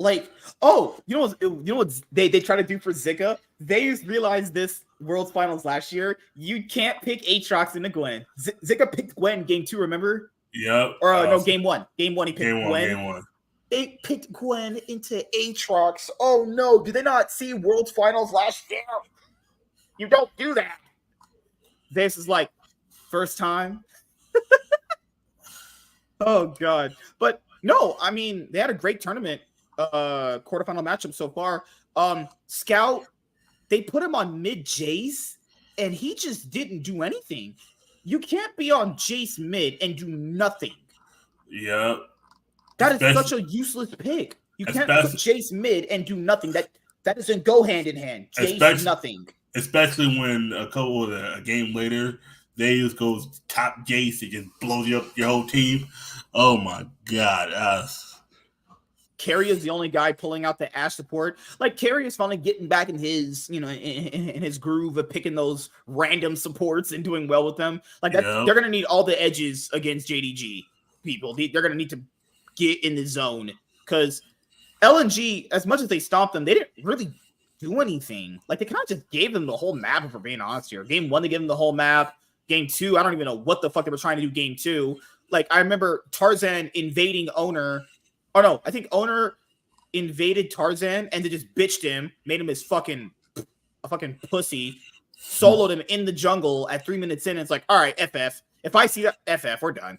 Like, you know what they try to do for Zika? They realized this World's Finals last year. You can't pick Aatrox into Gwen. Zika picked Gwen game 2, remember? Yep. Or no, game 1. Game 1 he picked Gwen. Game 1. They picked Gwen into Aatrox. Oh no, did they not see World's Finals last year? You don't do that. This is like first time. Oh god. But no, I mean, they had a great tournament quarterfinal matchup so far. Scout, they put him on mid Jace, and he just didn't do anything. You can't be on Jace mid and do nothing. Yeah. That is such a useless pick. You can't put Jace mid and do nothing. That doesn't go hand in hand. Jace nothing. Especially when a game later, they just goes top Jace and just blows you up your whole team. Oh my god. Carry is the only guy pulling out the Ashe support. Like Carry is finally getting back in his, in his groove of picking those random supports and doing well with them. Like that, they're gonna need all the edges against JDG people. They're gonna need to get in the zone because LNG, as much as they stomped them, they didn't really do anything. Like they kind of just gave them the whole map. If we're being honest here, game 1 they gave them the whole map. Game 2, I don't even know what the fuck they were trying to do. Game 2, like I remember Tarzan invading Owner. Oh no, I think Owner invaded Tarzan and they just bitched him, made him his fucking pussy, soloed him in the jungle at 3 minutes in. And it's like, all right, FF. If I see that, FF, we're done.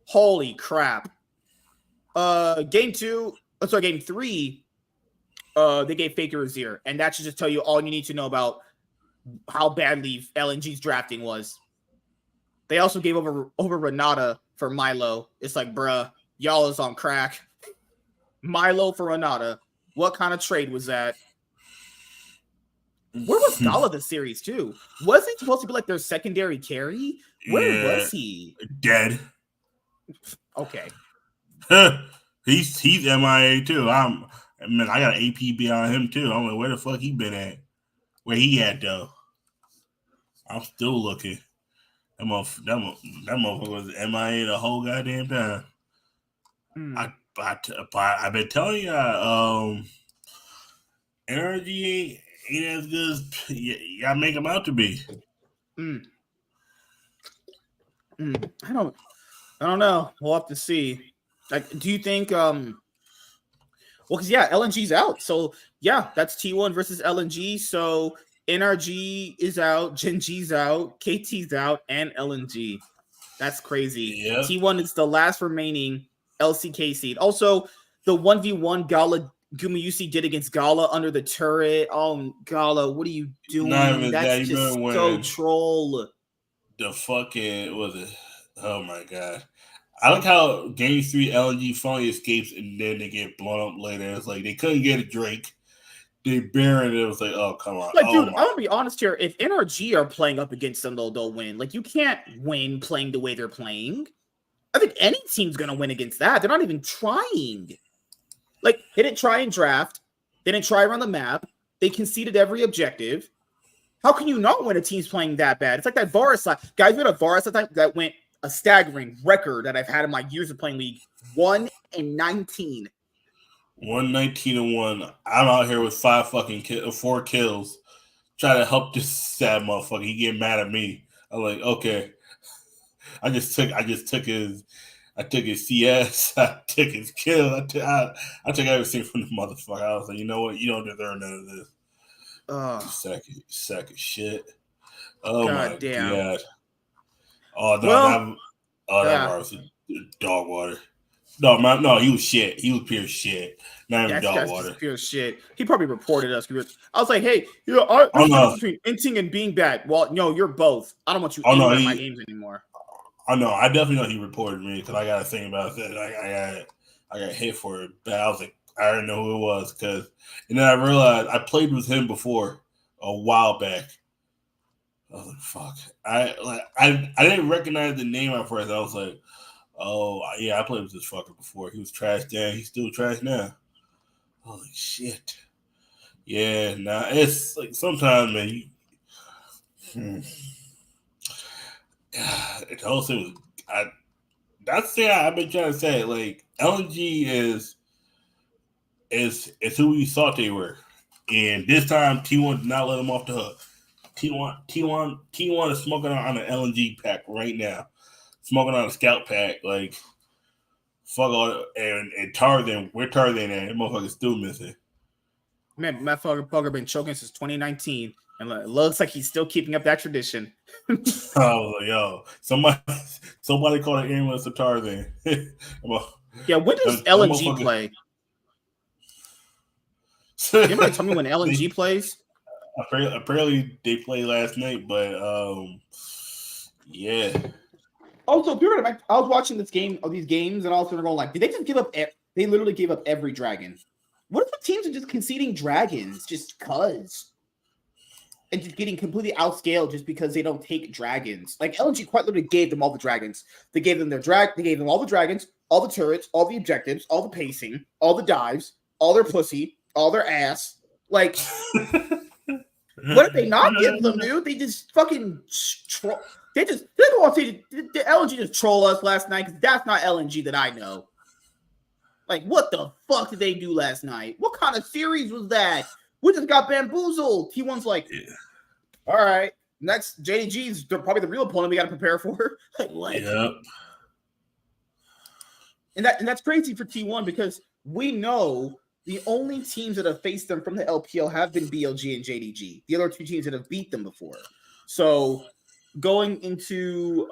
Holy crap. Game 3, they gave Faker Azir, and that should just tell you all you need to know about how badly LNG's drafting was. They also gave over Renata for Milo. It's like, bruh, y'all is on crack. Milo for Renata. What kind of trade was that? Where was Gala this series too? Was he supposed to be like their secondary carry? Where was he? Dead. Okay. He's MIA too. I got an AP behind him too. I'm like, where the fuck he been at? Where he at though? I'm still looking. That motherfucker was MIA the whole goddamn time. I've been telling you, energy ain't as good as y'all make him out to be. I don't know. We'll have to see. Like, do you think? Well, because LNG's out. So yeah, that's T1 versus LNG. So NRG is out, Gen G's out, KT's out, and LNG. That's crazy. Yep. T1 is the last remaining LCK seed. Also, the 1v1 Gala Gumayusi did against Gala under the turret. Oh, Gala, what are you doing? That's just so troll. The fucking was it? Oh my god. I like how Game 3 LNG finally escapes and then they get blown up later. It's like they couldn't get a Drake. they buried it. It was like, oh, come on. Like, Oh, dude, I'm gonna be honest here. If NRG are playing up against them, they'll win. Like, you can't win playing the way they're playing. I think any team's gonna win against that. They're not even trying. Like, they didn't try and draft. They didn't try around the map. They conceded every objective. How can you not win a team's playing that bad? It's like that Varus side. Guys, we had a Varus side that went a staggering record that I've had in my years of playing League. 1-19. 119-1. I'm out here with 4 kills, trying to help this sad motherfucker. He get mad at me. I'm like, okay. I took his CS. I took his kill. I took everything from the motherfucker. I was like, you know what? You don't deserve none of this. Sack of shit. Oh God my damn. god. Oh no, that was dog water. No, he was shit. He was pure shit. Not even dog water. Pure shit. He probably reported us. I was like, hey, there's a difference between inting and being bad. Well, no, you're both. I don't want you in my games anymore. I know. I definitely know he reported me because I got a thing about that. I got hit for it. But I was like, I didn't know who it was and then I realized I played with him before a while back. I was like, fuck. I didn't recognize the name at first. I was like, oh yeah, I played with this fucker before. He was trash then. He's still trash now. I was like, shit. Yeah, it's like sometimes, man. The whole thing was. That's the thing I've been trying to say. Like LNG is who we thought they were, and this time T1 did not let them off the hook. T1 is smoking on an LNG pack right now, smoking on a scout pack. Like fuck all and Tarzan. Where Tarzan at? That motherfucker's still missing. Man, my fucker been choking since 2019, and it looks like he's still keeping up that tradition. Oh, yo, somebody call an ambulance to Tarzan. Yeah, when does LNG play? Anybody tell me when LNG plays? Apparently they played last night, but yeah. Also, I was watching these games, and all of a sudden going like, did they just give up? They literally gave up every dragon. What if the teams are just conceding dragons just cause? And just getting completely outscaled just because they don't take dragons. Like LNG quite literally gave them all the dragons. They gave them they gave them all the dragons, all the turrets, all the objectives, all the pacing, all the dives, all their pussy, all their ass. Like, what did they not give them, dude? They just fucking troll. They go on stage. The LNG just troll us last night because that's not LNG that I know. Like, what the fuck did they do last night? What kind of series was that? We just got bamboozled. T1's like, all right, next JDG's probably the real opponent we got to prepare for. Like, what? Yep. And that's crazy for T1 because we know the only teams that have faced them from the LPL have been BLG and JDG. The other two teams that have beat them before. So going into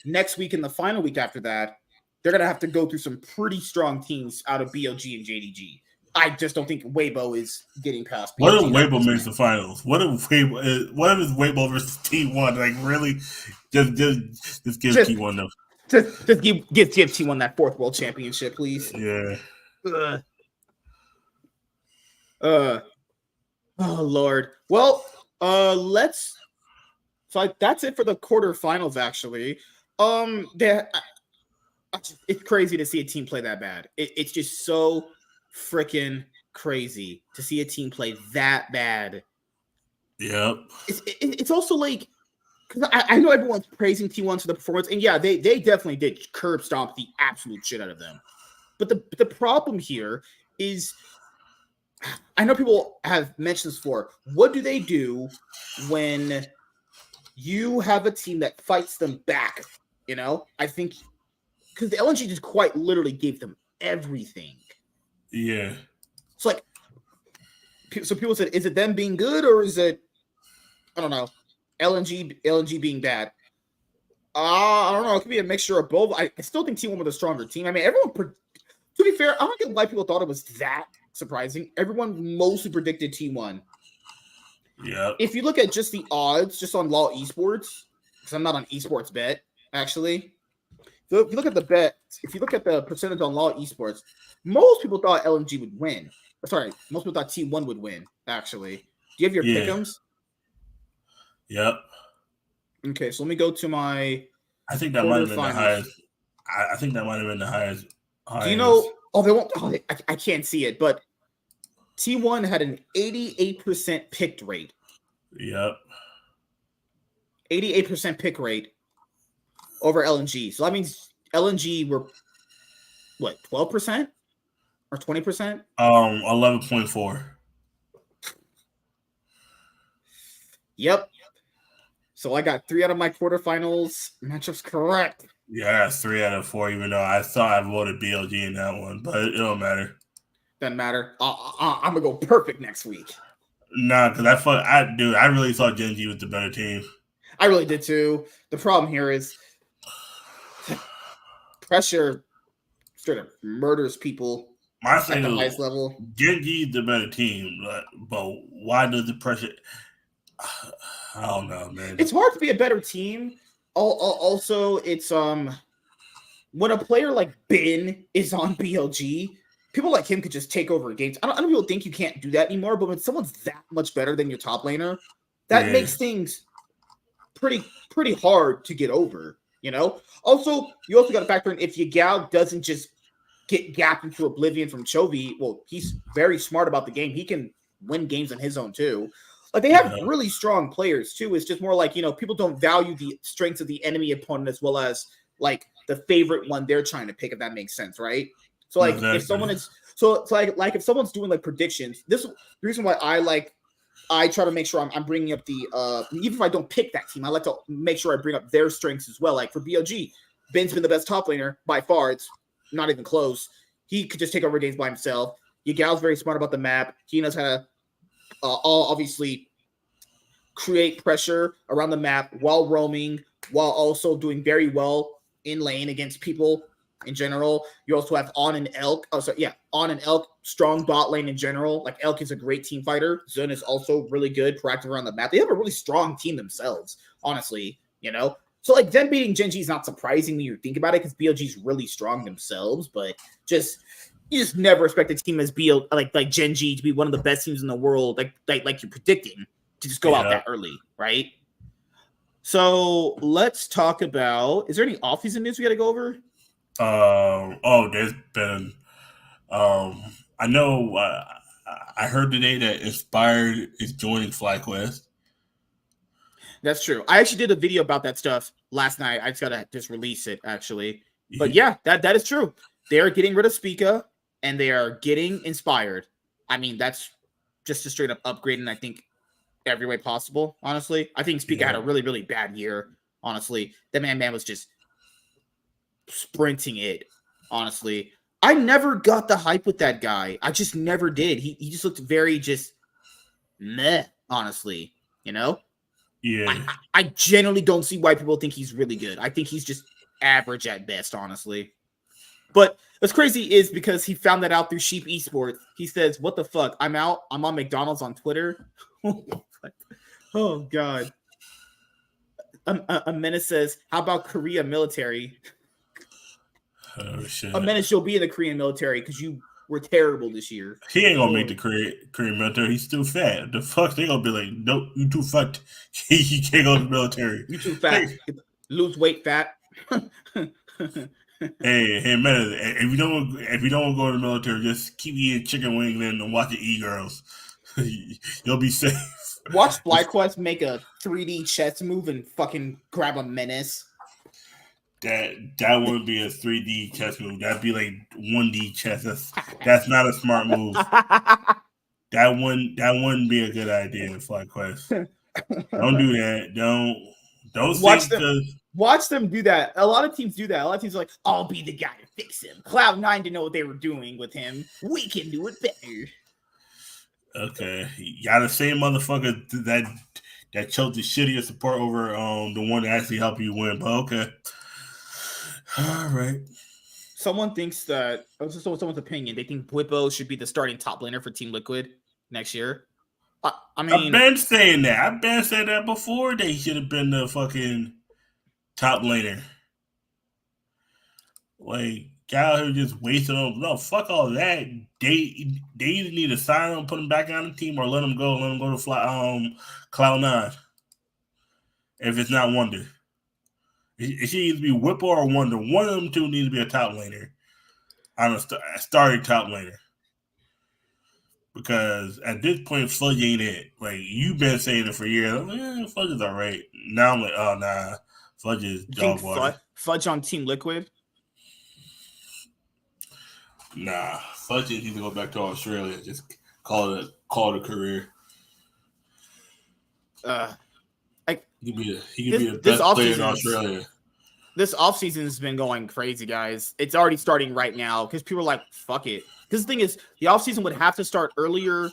next week and the final week after that, they're going to have to go through some pretty strong teams out of BLG and JDG. I just don't think Weibo is getting past. What if Weibo makes the finals? What if it's Weibo versus T1? Like really, just give T1 them. Just give T1 that 4th world championship, please. Yeah. Oh Lord. Well, let's. So that's it for the quarterfinals. Actually, it's crazy to see a team play that bad. It's just so freaking crazy to see a team play that bad. Yep. It's also like, because I know everyone's praising T1 for the performance, and yeah, they definitely did curb stomp the absolute shit out of them. But the problem here is, I know people have mentioned this before. What do they do when you have a team that fights them back? You know, I think because the LNG just quite literally gave them everything. Yeah. It's like, so people said, is it them being good or is it, I don't know, LNG being bad? I don't know. It could be a mixture of both. I still think T1 was a stronger team. I mean, everyone, to be fair, I don't get why people thought it was that surprising. Everyone mostly predicted T1. Yeah. If you look at just the odds, just on LoL Esports, because I'm not on Esports Bet, actually. So if you look at the bet, if you look at the percentage on LoL Esports, most people thought LNG would win. Sorry, most people thought T1 would win. Actually, do you have your pick'ems? Yep. Okay, so let me go to my. I think that might have been the highest. I think that might have been the highest. Do you know? Oh, they won't. Oh, I can't see it, but T1 had an 88% pick rate. Yep. 88% pick rate over LNG. So that means LNG were what, 12% or 20%? 11.4. Yep. So I got 3 out of my quarterfinals matchups correct. Yeah, I got 3 out of 4, even though I thought I voted BLG in that one, but it don't matter. Doesn't matter. I'm gonna go perfect next week. Nah, because I really thought Gen G was the better team. I really did too. The problem here is pressure straight up murders people at the highest level. Gen G is the better team, but why does the pressure? I don't know, man. It's hard to be a better team. Also, it's when a player like Ben is on BLG, people like him could just take over games. I don't really think you can't do that anymore, but when someone's that much better than your top laner, that makes things pretty hard to get over, you know? Also, you also got to factor in if Yagao doesn't just get gapped into oblivion from Chovy, well, he's very smart about the game. He can win games on his own too. Like, they have really strong players too. It's just more like, people don't value the strengths of the enemy opponent as well as like the favorite one they're trying to pick, if that makes sense, right? So like if someone is like if someone's doing like predictions, the reason why I try to make sure I'm bringing up the even if I don't pick that team, I like to make sure I bring up their strengths as well. Like for BLG, Ben's been the best top laner by far. It's not even close. He could just take over games by himself. Yagao's very smart about the map. He knows how to obviously create pressure around the map while roaming, while also doing very well in lane against people in general. You also have On and Elk. On and Elk, strong bot lane in general. Like Elk is a great team fighter. Zun is also really good, proactive around the map. They have a really strong team themselves, honestly, So like them beating Gen G is not surprising when you think about it because BLG is really strong themselves, but you just never expect a team as like Gen G to be one of the best teams in the world, like you're predicting, to just go out that early, right? So let's talk about. Is there any off-season news we got to go over? There's been. I know. I heard today that Inspired is joining FlyQuest. That's true. I actually did a video about that stuff last night. I just gotta release it actually. But yeah, that is true. They are getting rid of Spica and they are getting Inspired. I mean, that's just a straight up upgrade, and I think every way possible. Honestly, I think Spica had a really, really bad year. Honestly, that man was just sprinting it. Honestly, I never got the hype with that guy. I just never did. He just looked very just meh. Honestly, Yeah. I generally don't see why people think he's really good. I think he's just average at best, honestly. But what's crazy is because he found that out through Sheep Esports. He says, "What the fuck? I'm out. I'm on McDonald's on Twitter." Oh God. A menace says, "How about Korea military?" Oh shit. A menace, you'll be in the Korean military because you were terrible this year. He ain't gonna make the Korean military. He's too fat. The fuck they gonna be like, nope, you too fat. He can't go to the military. You too fat. Lose weight, fat. Hey, man! If you don't go to the military, just keep eating chicken wings and watching E-Girls. You'll be safe. Watch FlyQuest make a 3D chess move and fucking grab a menace. That wouldn't be a 3D chess move. That'd be like 1D chess. That's not a smart move. That wouldn't be a good idea in FlyQuest. Don't do that. Don't watch them do that. A lot of teams do that. A lot of teams are like, "I'll be the guy to fix him." Cloud9 didn't know what they were doing with him. We can do it better. Okay, you got the same motherfucker that chose the shittiest support over the one that actually helped you win. But okay, all right. Someone thinks that someone's opinion. They think Bwipo should be the starting top laner for Team Liquid next year. I mean, I've been saying that. I've been saying that before. They should have been the fucking top laner. Like, Cal who just wasted on. No, fuck all that. They either need to sign him, put him back on the team, or let him go. Let him go to Cloud9. If it's not Wonder, it should either be Whipple or Wonder. One of them two needs to be a top laner. On a starting top laner. Because at this point, Fudge ain't it. Like, you've been saying it for years. I'm like, Fudge is all right. Now I'm like, oh, nah. Fudge is dog water. Fudge on Team Liquid? Nah. Fudge needs to go back to Australia. Just call it a career. He could be the best player in Australia. This offseason has been going crazy, guys. It's already starting right now because people are like, fuck it. Because the thing is, the offseason would have to start earlier.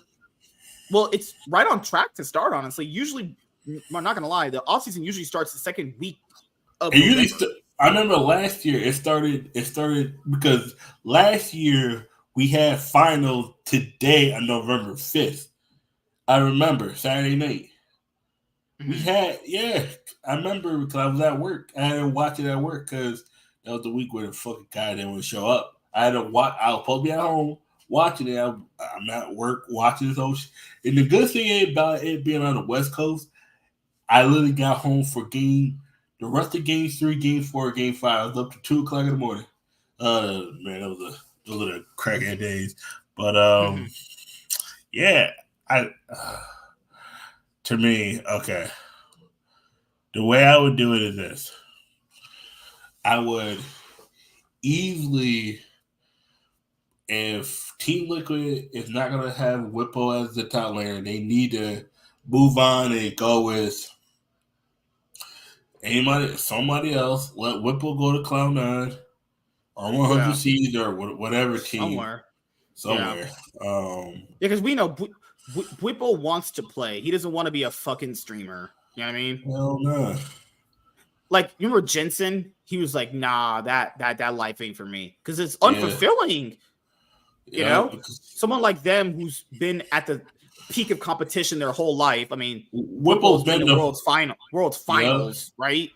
Well, it's right on track to start, honestly. Usually, I'm not going to lie, the offseason usually starts the second week of November. I remember last year it started because last year we had finals today on November 5th. I remember Saturday night. We had, I remember because I was at work. I had to watch it at work because that was the week where the fucking guy didn't want to show up. I had to watch. I was supposed to be at home watching it. I'm at work watching this whole shit. And the good thing about it being on the West Coast, I literally got home for the rest of game 3, game 4, game 5. I was up to 2 o'clock in the morning. Man, those are the crackhead days. But to me, okay. The way I would do it is this. I would easily, if Team Liquid is not going to have Whippo as the top laner, they need to move on and go with somebody else. Let Whippo go to Cloud9 or 100 Seeds or whatever team. Somewhere. Yeah, because we know Whippo wants to play. He doesn't want to be a fucking streamer. You know what I mean? Hell no. Like, you remember Jensen? He was like, nah, that life ain't for me. Because it's unfulfilling. You know? Someone like them who's been at the peak of competition their whole life. I mean, Whipple's been in the world's finals, right?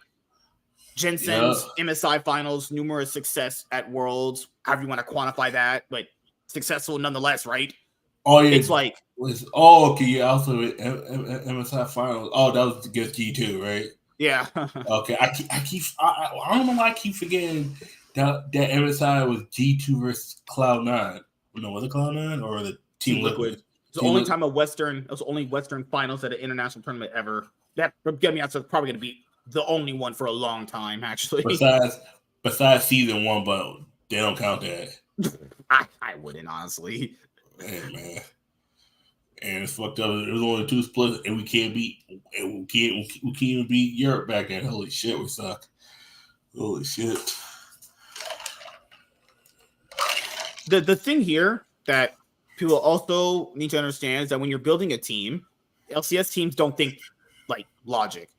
Jensen's MSI finals, numerous success at Worlds, however you want to quantify that, but successful nonetheless, right? Oh, yeah. It's like... okay, yeah, also MSI finals. Oh, that was against G2, right? Yeah. Okay, I don't know why I keep forgetting that MSI was G2 versus Cloud9. No, was it Cloud9 or the Team Liquid? It's the only time it was only Western finals at an international tournament ever. That get me out, so it's probably going to be the only one for a long time, actually. Besides season 1, but they don't count that. I wouldn't, honestly. Man. And it's fucked up. There was only 2 splits, and we can't even beat Europe back then. Holy shit, we suck. Holy shit. The thing here that people also need to understand is that when you're building a team, LCS teams don't think like logic.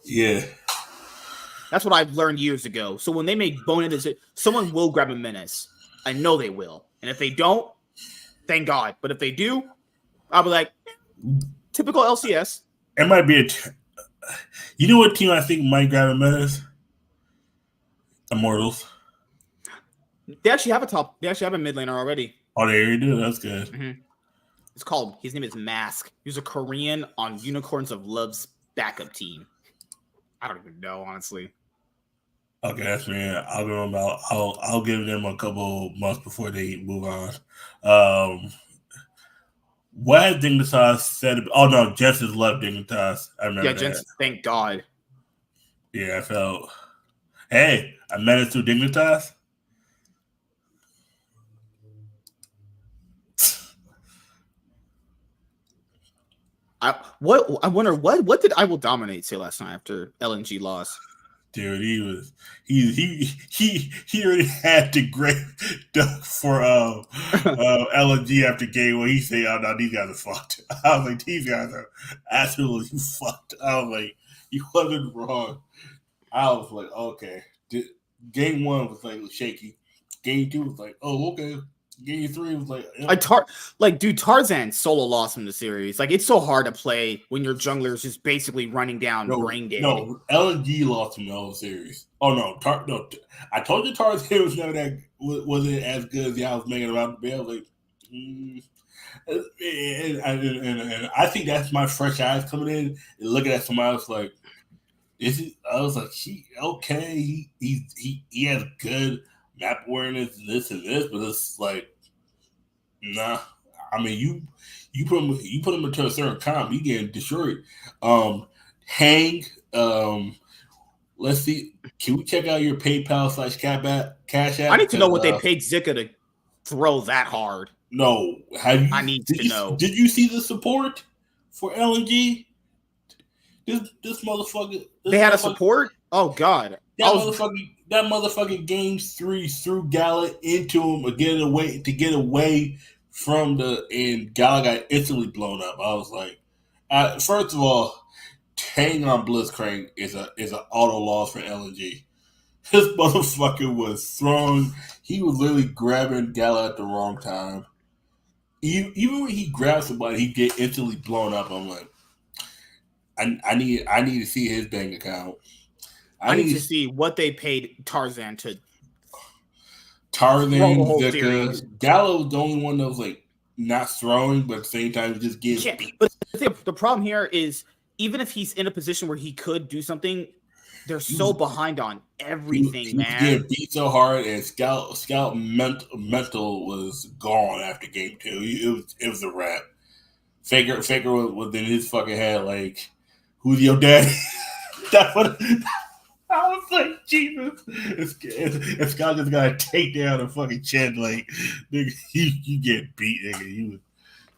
Yeah. That's what I've learned years ago. So when they make bonus, someone will grab a menace. I know they will. And if they don't, thank God. But if they do, I'll be like, typical LCS. It might be you know what team I think might grab a menace? Immortals. They actually have a mid laner already. Oh, they already do? That's good. Mm-hmm. His name is Mask. He's a Korean on Unicorns of Love's backup team. I don't even know, honestly. Okay, that's me. I'll give them a couple months before they move on. What has Dignitas said? Oh no, Jess has left Dignitas. I remember. Yeah, Jess. Thank God. Yeah, I felt. Hey, I met it through Dignitas. I wonder what did I Will Dominate say last night after LNG lost? Dude, he already had the great duck for LNG after game where he said, "Oh no, these guys are fucked." I was like, "These guys are absolutely fucked." I was like, "You wasn't wrong." I was like, "Okay." Game 1 was like shaky. Game 2 was like, "Oh, okay." Game 3 was like, dude, Tarzan solo lost him the series. Like, it's so hard to play when your jungler is just basically running down brain dead. No, LNG lost him the whole series. Oh no, I told you Tarzan was never that wasn't as good as I was making around the bell. Like, and I think that's my fresh eyes coming in and looking at somebody else like, I was like, he has good map awareness, this and this, but it's like, nah. I mean, you put him into a certain comp, he getting destroyed. Hang. Let's see. Can we check out your PayPal / Cash App? I need to know what they paid Zika to throw that hard. No, have you? I need to know. Did you see the support for LNG? This motherfucker. They had a support. Oh God. That motherfucking game 3 threw Gala into him to get away from and Gala got instantly blown up. I was like, first of all, Hang on Blitzcrank is an auto loss for LNG. This motherfucker was thrown. He was literally grabbing Gala at the wrong time. Even when he grabs somebody, he get instantly blown up. I'm like, I need to see his bank account. I need to see what they paid Tarzan to. Zika. Gallo was the only one that was like not throwing, but at the same time just getting beat. But the problem here is, even if he's in a position where he could do something, they're so behind on everything, man. He getting beat so hard, and Scout mental was gone after game 2. It was a wrap. Faker was in his fucking head like, who's your daddy? That's what I was like, Jesus. And Scott just got to take down the fucking chin like, nigga, you get beat, nigga.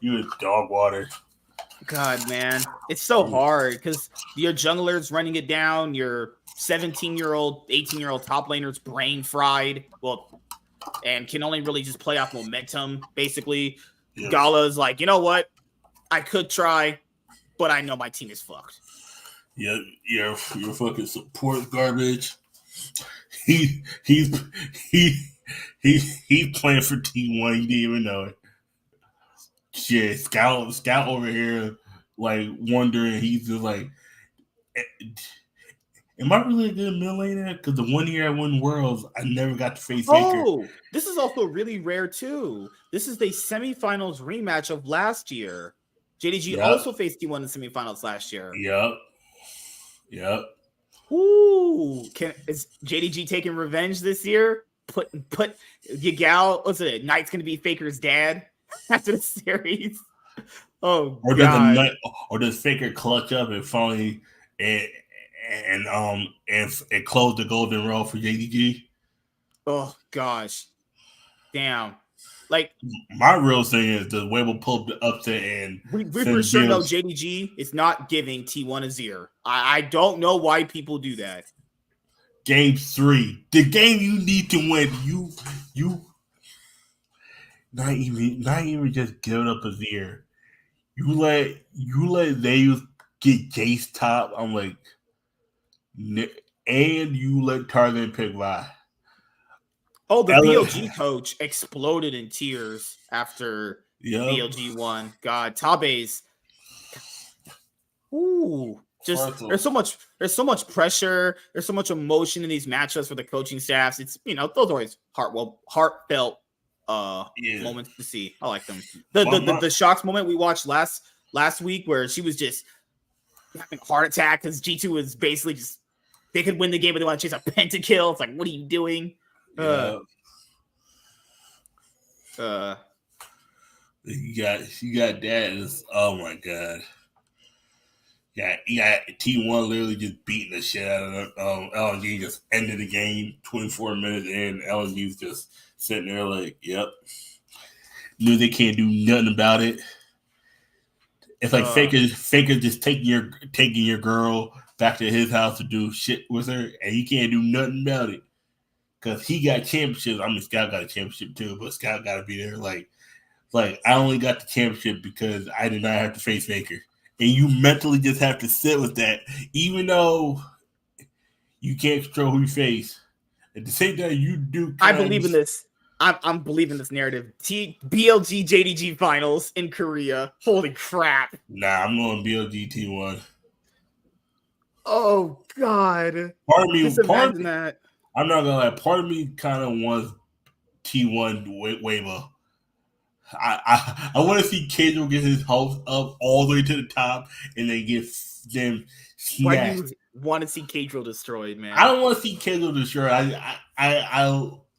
You was dog water. God, man. It's so hard because your jungler's running it down. Your 17-year-old, 18-year-old top laner's brain fried. Well, and can only really just play off momentum, basically. Yeah. Gala's like, you know what? I could try, but I know my team is fucked. Yeah, your fucking support garbage. He's playing for T1. You didn't even know it. Shit, Scout over here, like wondering. He's just like, am I really a good mid laner? Because the 1 year I won Worlds, I never got to face Faker. Oh, this is also really rare too. This is the semifinals rematch of last year. JDG also faced T1 in the semifinals last year. Yep. Ooh, is JDG taking revenge this year? Put Yagal. What's it? Knight's gonna be Faker's dad after the series. Oh, God. Does Faker clutch up and finally and close the golden row for JDG? Oh gosh, damn. Like, my real thing is the Weibo pull up the upset, and we for sure know JDG is not giving T1 a 0. I don't know why people do that. Game 3, the game you need to win. You not even just give it up a 0. You let Zeus get Jace top. I'm like, and you let Tarzan pick Vi. Oh, the BLG coach exploded in tears after BLG won. God, Tabe's. Ooh, just there's so much pressure. There's so much emotion in these matchups for the coaching staffs. It's those are always heartfelt moments to see. I like them. The Shocks moment we watched last week where she was just having a heart attack because G2 was basically just they could win the game but they want to chase a pentakill. It's like, what are you doing? You got that. Oh my God. Yeah, T1 literally just beating the shit out of LNG. Just ended the game 24 minutes in. LNG's just sitting there like, yep. Knew they can't do nothing about it. It's like Faker just taking your girl back to his house to do shit with her, and he can't do nothing about it. Because he got championships. I mean, Scout got a championship too, but Scout got to be there. Like I only got the championship because I did not have to face Faker. And you mentally just have to sit with that, even though you can't control who you face. At the same time, you do. I believe in this. I'm believing this narrative. BLG JDG finals in Korea. Holy crap! Nah, I'm going BLG T1. Oh God! Part of me, Just imagine that. I'm not gonna lie. Part of me kind of wants T1 Weibo. I want to see Kendall get his hopes up all the way to the top and then get them Why do snatched. you want to see Cadrill destroyed, man? I don't want to see Kendall destroyed.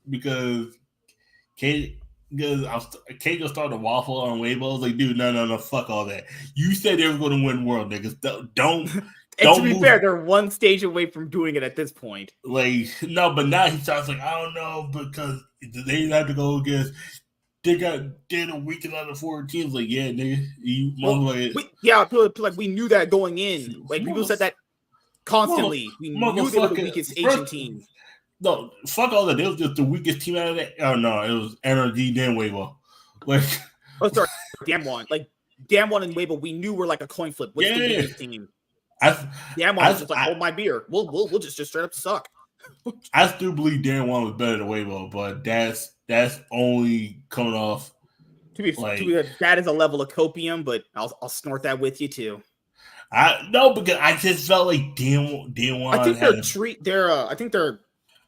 Because Kendall started to waffle on Weibo. Like, dude, no, fuck all that. You said they were going to win world, niggas. Don't. And to be fair, they're one stage away from doing it at this point. Like, no, but now he starts like, I don't know, because they have to go against. They're the weakest out of 4 teams. Like, yeah, nigga, you I feel like we knew that going in. Like, people said that constantly. We knew they were the weakest Asian team. No, fuck all that. They was just the weakest team out of that. Oh no, it was NRG then Weibo. Like, Damwon. Like Damwon and Weibo, we knew were like a coin flip. What's the weakest team? Damwon was just like, hold my beer. We'll just straight up suck. I still believe Damwon was better than Weibo, but that's only coming off. To be that is a level of copium, but I'll snort that with you too. Because I just felt like Damwon. I think their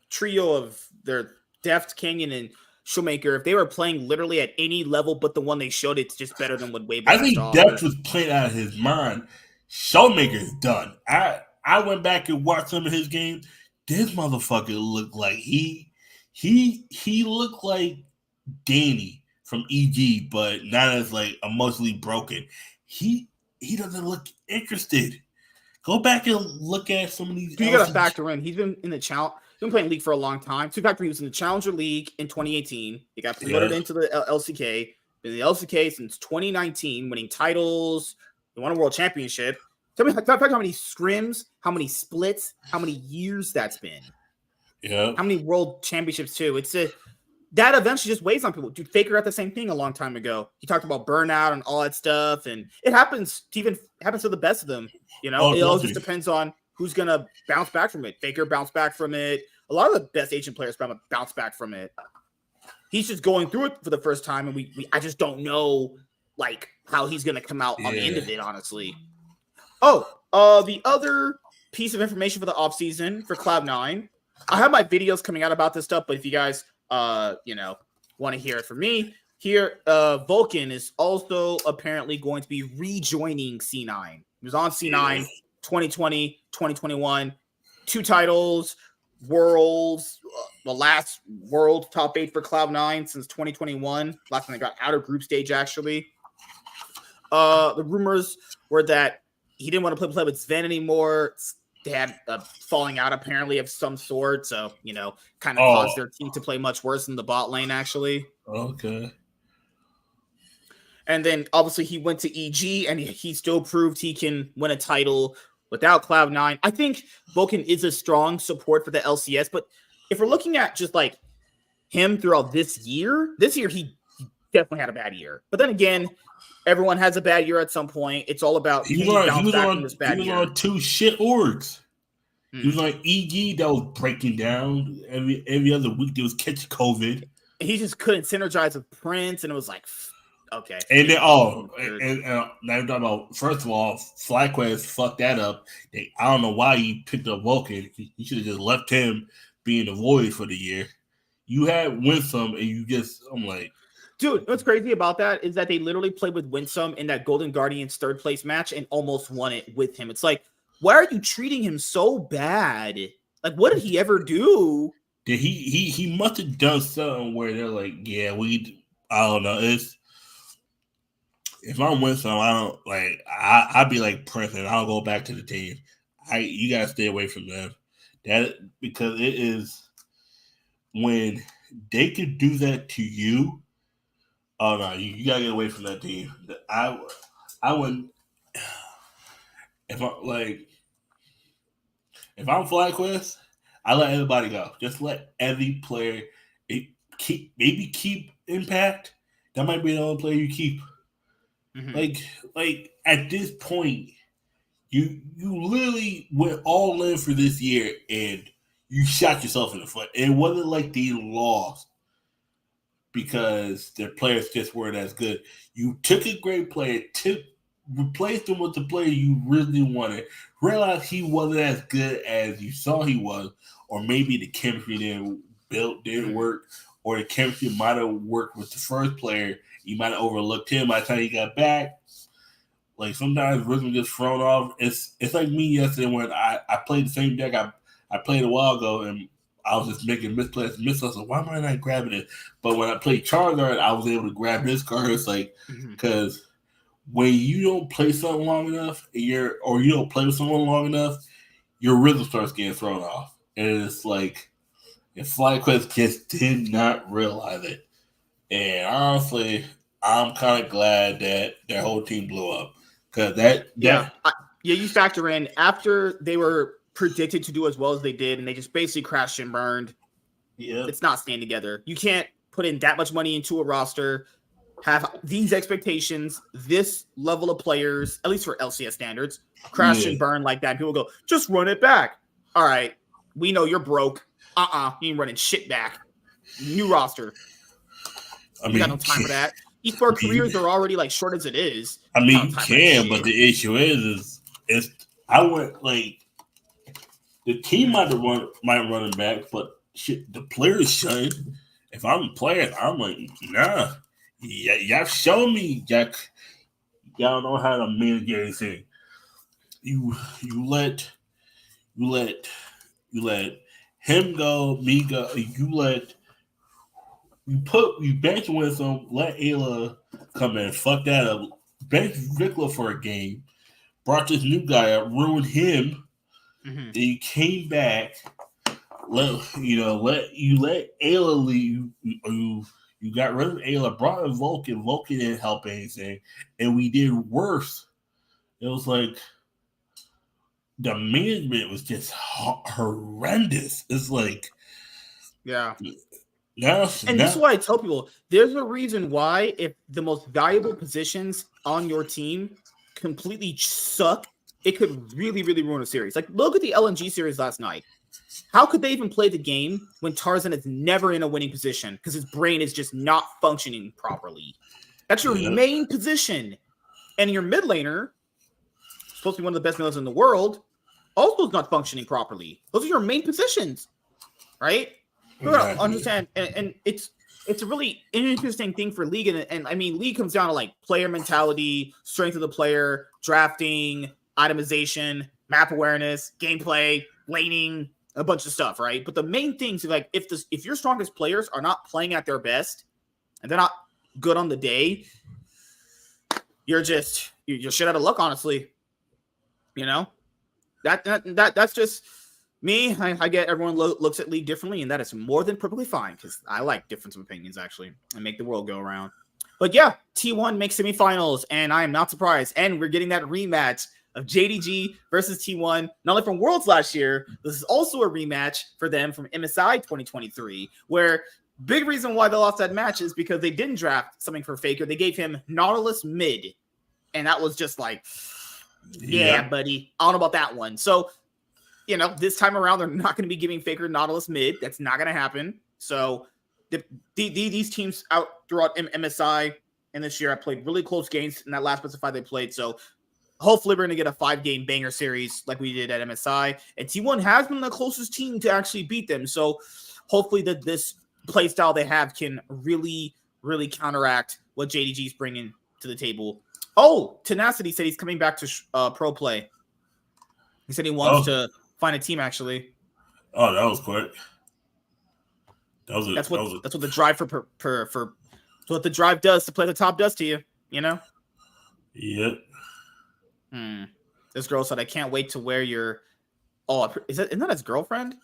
trio of their Deft, Canyon, and Showmaker, if they were playing literally at any level but the one they showed, it's just better than what Weibo. I think Deft was playing out of his mind. Showmaker's done. I went back and watched some of his games. This motherfucker looked like he looked like Danny from EG, but not as like emotionally broken. He doesn't look interested. Go back and look at some of these. You got to factor in. He's been in the challenge. He's been playing League for a long time. So factor he was in the Challenger League in 2018. He got promoted into the LCK. Been in the LCK since 2019, winning titles. He won a world championship. Tell me how many scrims, how many splits, how many years that's been. Yeah. How many world championships too? That eventually just weighs on people. Dude, Faker got the same thing a long time ago. He talked about burnout and all that stuff, and it happens to the best of them. It all just depends on who's gonna bounce back from it. Faker bounced back from it. A lot of the best Asian players bounce back from it. He's just going through it for the first time, and I just don't know like how he's gonna come out on the end of it, honestly. The other piece of information for the offseason for Cloud9. I have my videos coming out about this stuff, but if you guys want to hear it from me, here Vulcan is also apparently going to be rejoining C9. He was on C9 2020, 2021, 2 titles, worlds, the last world top 8 for Cloud9 since 2021. Last time they got out of group stage, actually. The rumors were that he didn't want to play with Sven anymore. They had a falling out apparently of some sort, so kind of caused their team to play much worse in the bot lane, actually. Okay. And then obviously he went to EG, and he still proved he can win a title without Cloud9. I think Vulcan is a strong support for the LCS, but if we're looking at just like him throughout this year he definitely had a bad year. But then again, everyone has a bad year at some point. It's all about he was on 2 shit orgs. He was on EG that was breaking down every other week. They was catching COVID. He just couldn't synergize with Prince, and it was like, okay. And then now we're talking about, first of all, FlyQuest fucked that up. I don't know why he picked up Vulcan. He should have just left him being the void for the year. You had Winsome, and I'm like, dude, what's crazy about that is that they literally played with Winsome in that Golden Guardians 3rd place match and almost won it with him. It's like, why are you treating him so bad? Like, what did he ever do? He must have done something where they're like, yeah, I don't know. If I'm Winsome, I don't like. I'd be like Prince, and I'll go back to the team. You gotta stay away from them. Because it is when they could do that to you. Oh no, you gotta get away from that team. I wouldn't. If I'm FlyQuest, I let everybody go. Just let every player keep Impact. That might be the only player you keep. Mm-hmm. Like at this point, you literally went all in for this year and you shot yourself in the foot. It wasn't like they lost. because their players just weren't as good. You took a great player, replaced him with the player you really wanted, realized he wasn't as good as you saw he was, or maybe the chemistry didn't work, or the chemistry might have worked with the first player. You might have overlooked him by the time he got back. Like sometimes rhythm gets thrown off. It's like me yesterday when I played the same deck I played a while ago, and I was just making misplays. So why am I not grabbing it? But when I played Charizard, I was able to grab this card. It's like because when you don't play something long enough, you don't play with someone long enough, your rhythm starts getting thrown off, and it's like, and FlyQuest just did not realize it. And honestly, I'm kind of glad that their whole team blew up. Because you factor in after they were predicted to do as well as they did, and they just basically crashed and burned. Yeah, it's not staying together. You can't put in that much money into a roster, have these expectations, this level of players, at least for LCS standards, crash and burn like that. People go, just run it back. All right, we know you're broke. You ain't running shit back. New roster. You got no time for that. Esports careers are already like short as it is. I mean, you can, but the issue is I went like the team might run it back, but shit, the players should. If I'm a player, I'm like, nah. Y'all show me, Jack. Y'all know how to manage anything. You let him go, me go. You bench Winsome, let Ayla come in, fuck that up. Bench Vikla for a game, brought this new guy up, ruined him. Then you came back, let Ayla leave. You got rid of Ayla, brought in Vulcan. Vulcan didn't help anything, and we did worse. It was like the management was just horrendous. It's like, yeah. This is why I tell people there's a reason why if the most valuable positions on your team completely suck, it could really, really ruin a series. Like, look at the LNG series last night. How could they even play the game when Tarzan is never in a winning position because his brain is just not functioning properly? That's your main position. And your mid laner, supposed to be one of the best mid laners in the world, also is not functioning properly. Those are your main positions, right? Exactly. Understand, and it's a really interesting thing for League, and I mean, League comes down to like player mentality, strength of the player, drafting, itemization, map awareness, gameplay, laning, a bunch of stuff, right? But the main things are like if your strongest players are not playing at their best and they're not good on the day, you're shit out of luck, honestly. You know, that's just me. I get everyone looks at League differently, and that is more than perfectly fine because I like difference of opinions actually and make the world go around. But yeah, T1 makes semifinals, and I am not surprised. And we're getting that rematch of JDG versus T1, not only from Worlds last year, this is also a rematch for them from MSI 2023, where big reason why they lost that match is because they didn't draft something for Faker. They gave him Nautilus mid, and that was just like, yeah, buddy, I don't know about that one. So, you know, this time around, they're not going to be giving Faker Nautilus mid. That's not going to happen. So these teams out throughout MSI and this year, I played really close games in that last specified they played. So hopefully we're going to get a 5-game banger series like we did at MSI. And T1 has been the closest team to actually beat them. So hopefully that this play style they have can really, really counteract what JDG is bringing to the table. Oh, Tenacity said he's coming back to pro play. He said he wants to find a team, actually. Oh, that was quick. That's what the drive that's what the drive does to play the top does to you, you know? Yep. This girl said, I can't wait to wear your... Oh, isn't that his girlfriend?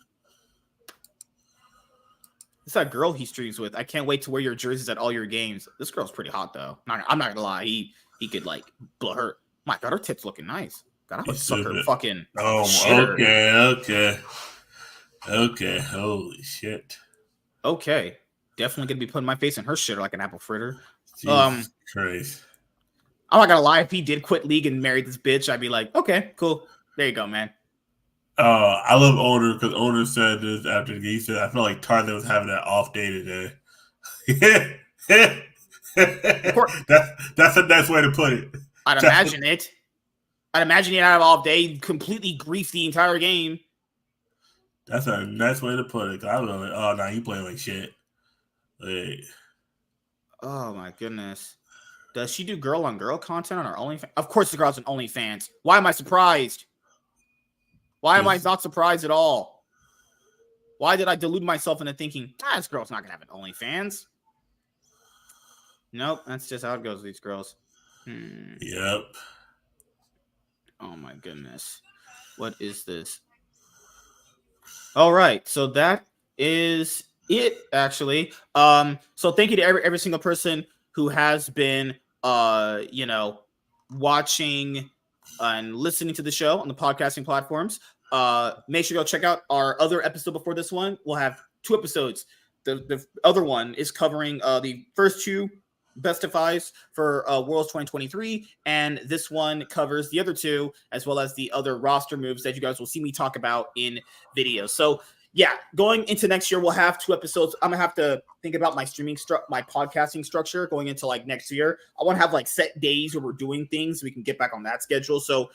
It's that girl he streams with. I can't wait to wear your jerseys at all your games. This girl's pretty hot, though. I'm not gonna lie. He could, like, blow her. My God, her tits looking nice. God, I would suck her fucking shitter. Okay. Holy shit. Okay. Definitely gonna be putting my face in her shitter like an apple fritter. Jesus Christ. I'm not gonna lie, if he did quit League and married this bitch, I'd be like, okay, cool. There you go, man. I love Owner because Owner said this after the game. He said, I feel like Tarzan was having an off day today. That's the nice way to put it. I'd imagine it. I'd imagine you'd have all day, completely grief the entire game. That's a nice way to put it. I was like, oh, no, you playing like shit. Like, oh, my goodness. Does she do girl-on-girl content on her OnlyFans? Of course the girl's on OnlyFans. Why am I surprised? Why am I not surprised at all? Why did I delude myself into thinking, this girl's not going to have an OnlyFans? Nope, that's just how it goes with these girls. Yep. Oh, my goodness. What is this? All right, so that is it, actually. So thank you to every single person who has been, watching and listening to the show on the podcasting platforms. Make sure to go check out our other episode before this one. We'll have 2 episodes. The other one is covering the first 2 best of 5s for Worlds 2023, and this one covers the other 2 as well as the other roster moves that you guys will see me talk about in videos. So yeah, going into next year, we'll have 2 episodes. I'm gonna have to think about my my podcasting structure going into like next year. I want to have like set days where we're doing things so we can get back on that schedule. So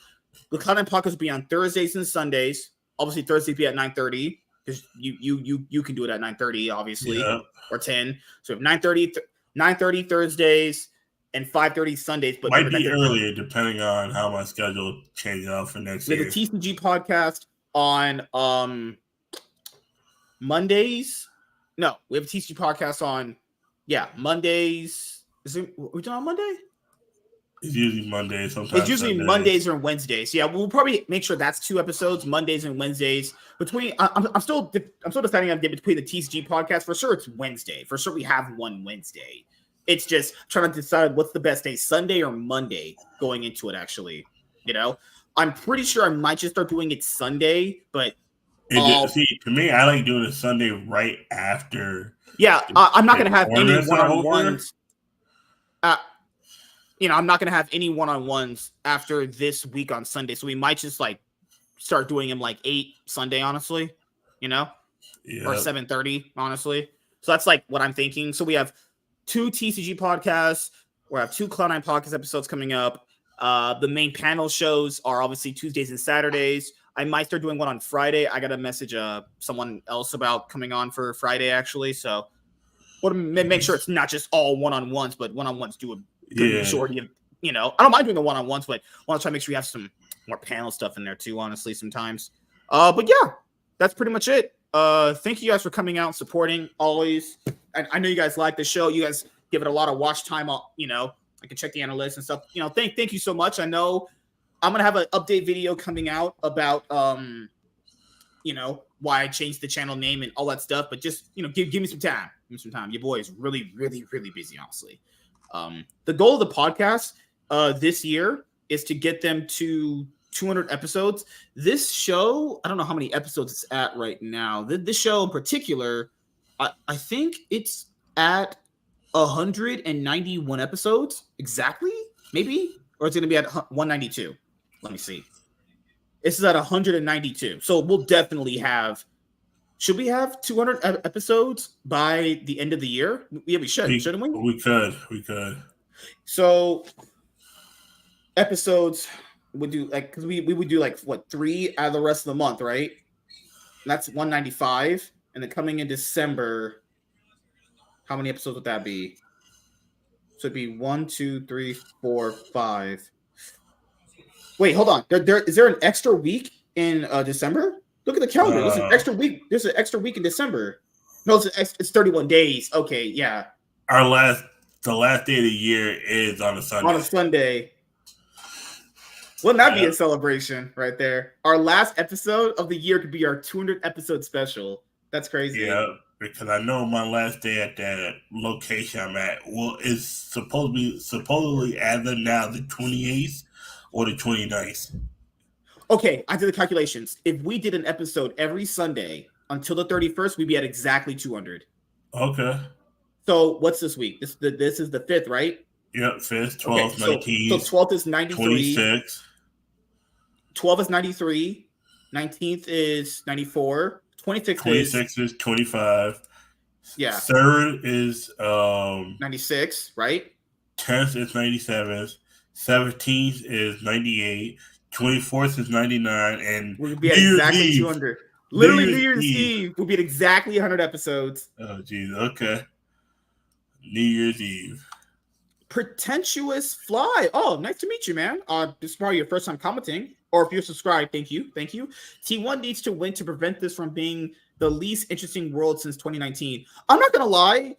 the Cloud9 podcast will be on Thursdays and Sundays. Obviously, Thursday be at 9:30 because you can do it at 9:30, obviously, or 10. So 9:30 Thursdays and 5:30 Sundays. But might be earlier depending on how my schedule changes out for next year. We have a TCG podcast on Mondays. No, we have a TCG podcast on Mondays. Are we done on Monday? It's usually Mondays. Sometimes it's usually Sundays. Mondays or Wednesdays. Yeah, we'll probably make sure that's 2 episodes, Mondays and Wednesdays. I'm still deciding on between the TCG podcast. For sure, it's Wednesday. For sure, we have one Wednesday. It's just trying to decide what's the best day, Sunday or Monday, going into it. Actually, I'm pretty sure I might just start doing it Sunday, but see, to me, I like doing it Sunday right after. Yeah, I'm not going to have any one-on-ones. I'm not going to have any one-on-ones after this week on Sunday. So we might just like start doing them like 8 Sunday, honestly, or 7:30, honestly. So that's like what I'm thinking. So we have 2 TCG podcasts. We have 2 Cloud9 podcast episodes coming up. The main panel shows are obviously Tuesdays and Saturdays. I might start doing one on Friday. I got to message someone else about coming on for Friday, actually. So want to make sure it's not just all one-on-ones, but one-on-ones do a good majority of, I don't mind doing the one-on-ones, but I want to try to make sure we have some more panel stuff in there too, honestly, sometimes. But yeah, that's pretty much it. Thank you guys for coming out and supporting always. I know you guys like the show. You guys give it a lot of watch time. I can check the analytics and stuff. Thank you so much. I know I'm going to have an update video coming out about, why I changed the channel name and all that stuff. But just, give me some time. Give me some time. Your boy is really, really, really busy, honestly. The goal of the podcast this year is to get them to 200 episodes. This show, I don't know how many episodes it's at right now. This show in particular, I think it's at 191 episodes exactly, maybe, or it's going to be at 192. Let me see. This is at 192. So we'll definitely have. Should we have 200 episodes by the end of the year? Yeah, we should. Shouldn't we? We could. So episodes would do because we would do 3 out of the rest of the month, right? And that's 195. And then coming in December, how many episodes would that be? So it'd be 1, 2, 3, 4, 5. Wait, hold on. Is there an extra week in December? Look at the calendar. There's an extra week. There's an extra week in December. No, it's 31 days. Okay, yeah. The last day of the year is on a Sunday. On a Sunday. Wouldn't that be a celebration right there? Our last episode of the year could be our 200 episode special. That's crazy. Yeah, because I know my last day at that location I'm at is supposedly as of now the 28th or the 29th. Okay, I did the calculations. If we did an episode every Sunday until the 31st, we'd be at exactly 200. Okay. So what's this week? This is the 5th, right? Yep, 5th, 12th, okay, 19th. So 12th is 93. 26. 12 is 93. 19th is 94. 26 is 25. Yeah. Third is 96, right? 10th is 97. 17th is 98. 24th is 99. And We'll be at New Year's exactly Eve. 200. New Literally, New Year's Year's Eve. Eve will be at exactly 100 episodes. Oh, geez. Okay. New Year's Eve. Pretentious Fly. Oh, nice to meet you, man. This is probably your first time commenting. Or if you're subscribed, thank you. Thank you. T1 needs to win to prevent this from being the least interesting world since 2019. I'm not going to lie.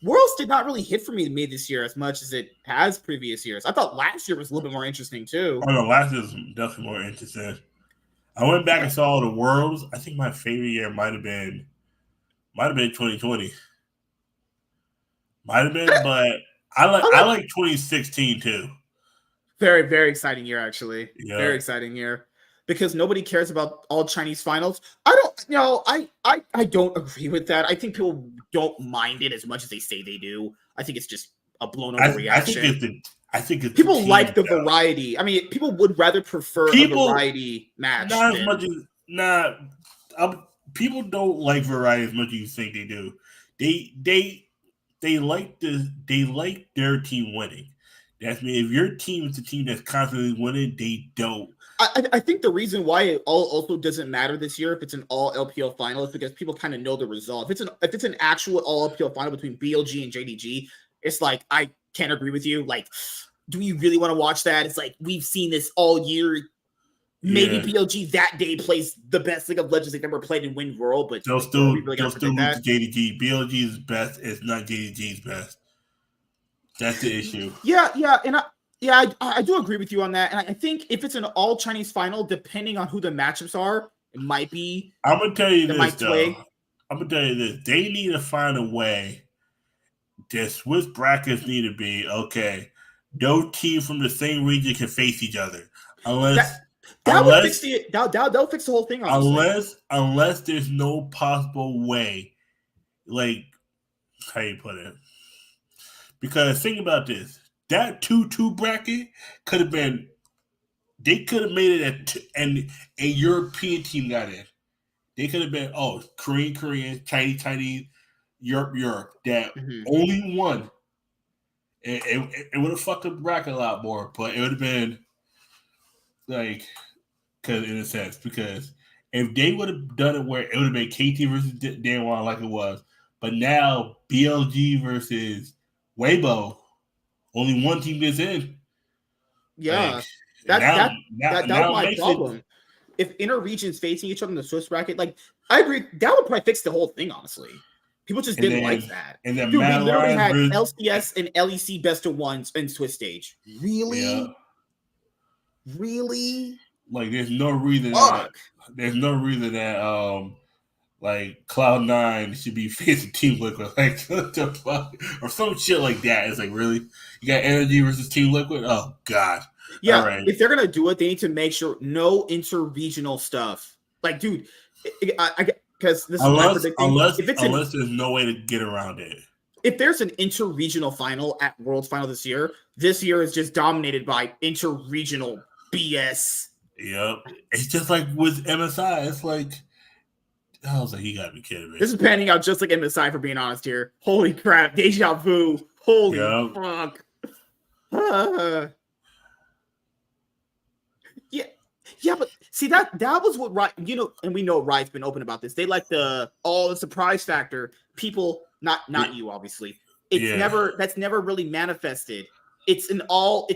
Worlds did not really hit for me this year as much as it has previous years. I thought last year was a little bit more interesting too. Oh, no, last year was definitely more interesting. I went back and saw all the worlds. I think my favorite year might have been 2020. Might have been, but I like 2016 too. Very, very exciting year, actually. Yeah. Very exciting year. Because nobody cares about all Chinese finals. I don't agree with that. I think people don't mind it as much as they say they do. I think it's just a blown over reaction. I think it's people like the variety. I mean, people would rather prefer a variety match. Not as much as people don't like variety as much as you think they do. They like their team winning. That's if your team is the team that's constantly winning, they don't. I think the reason why it also doesn't matter this year if it's an all LPL final is because people kind of know the result. If it's an actual all LPL final between BLG and JDG, it's like I can't agree with you. Like, do we really want to watch that? It's like we've seen this all year. Maybe BLG that day plays the best League of Legends they've ever played in Win World, but they'll still lose to JDG. BLG's best is not JDG's best. That's the issue. Yeah, and I do agree with you on that. And I think if it's an all Chinese final, depending on who the matchups are, it might be. I'm gonna tell you this though. I'm gonna tell you this. They need to find a way. The Swiss brackets need to be okay. No team from the same region can face each other unless that'll fix the whole thing. Honestly. Unless there's no possible way, like how you put it. Because think about this. That 2-2 bracket could have been. They could have made it and a European team got in. They could have been Korean, Chinese, Europe. That only one. It would have fucked up the bracket a lot more, but it would have been like, because in a sense, because if they would have done it where it would have been KT versus Danwon like it was, but now BLG versus Weibo, only one team gets in. Yeah, that was my problem. If inner regions facing each other in the Swiss bracket, like I agree, that would probably fix the whole thing. Honestly, people just didn't like that. And then we literally had LCS and LEC best of ones in Swiss stage. Really, really. Like, there's no reason that like Cloud9 should be facing Team Liquid, like what the fuck, or some shit like that. It's like, really, you got Energy versus Team Liquid? Oh god. Yeah, right. If they're gonna do it, they need to make sure no inter-regional stuff. Like, dude, because this unless there's no way to get around it. If there's an inter-regional final at Worlds Final this year is just dominated by inter-regional BS. Yep, it's just like with MSI. It's like, I was like, you gotta be kidding me. This is panning out just like MSI, for being honest here. Holy crap, deja vu. Holy fuck. Yeah, but see that was what Riot, and we know Riot's been open about this. They like the surprise factor. People, not you, obviously. That's never really manifested. It's all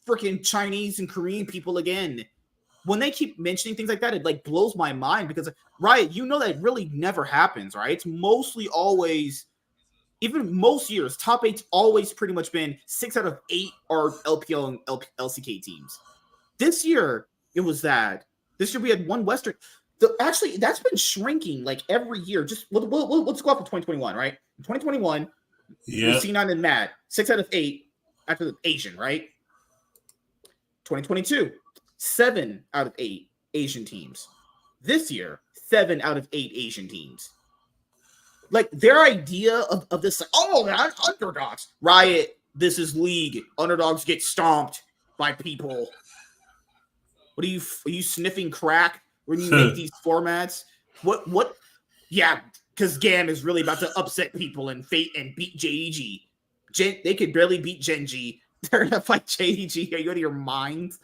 freaking Chinese and Korean people again. When they keep mentioning things like that, it like blows my mind because Riot, that really never happens, right? It's mostly always, even most years, top 8's always pretty much been 6 out of 8 are LPL and LCK teams. This year, it was that. This year we had one Western. Actually, that's been shrinking like every year. Just let's go off of 2021, right? In 2021, C9 and Mad, 6 out of 8 after the Asian, right? 2022, 7 out of 8 Asian teams. This year, 7 out of 8 Asian teams. Like, their idea of this, like, underdogs. Riot, this is League. Underdogs get stomped by people. What are you sniffing crack when you make these formats? What? Yeah, because GAM is really about to upset people and beat JDG. They could barely beat Gen G. They're gonna fight JDG. Are you out of your mind?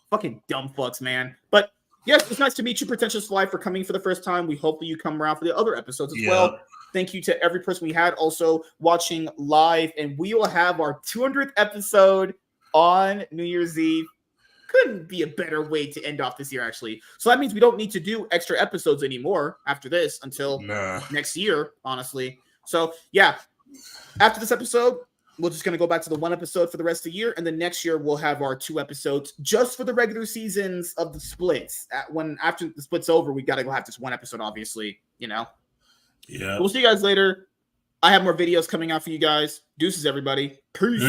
Fucking dumb fucks, man. But yes, it's nice to meet you, Pretentious Fly, for coming for the first time. We hope that you come around for the other episodes as well. Thank you to every person we had also watching live, and we will have our 200th episode on New Year's Eve. Couldn't be a better way to end off this year, actually. So that means we don't need to do extra episodes anymore after this until next year, honestly. So yeah, after this episode, we're just going to go back to the 1 episode for the rest of the year. And then next year, we'll have our 2 episodes just for the regular seasons of the splits. After the split's over, we got to go have this 1 episode, obviously, you know? Yeah. We'll see you guys later. I have more videos coming out for you guys. Deuces, everybody. Peace.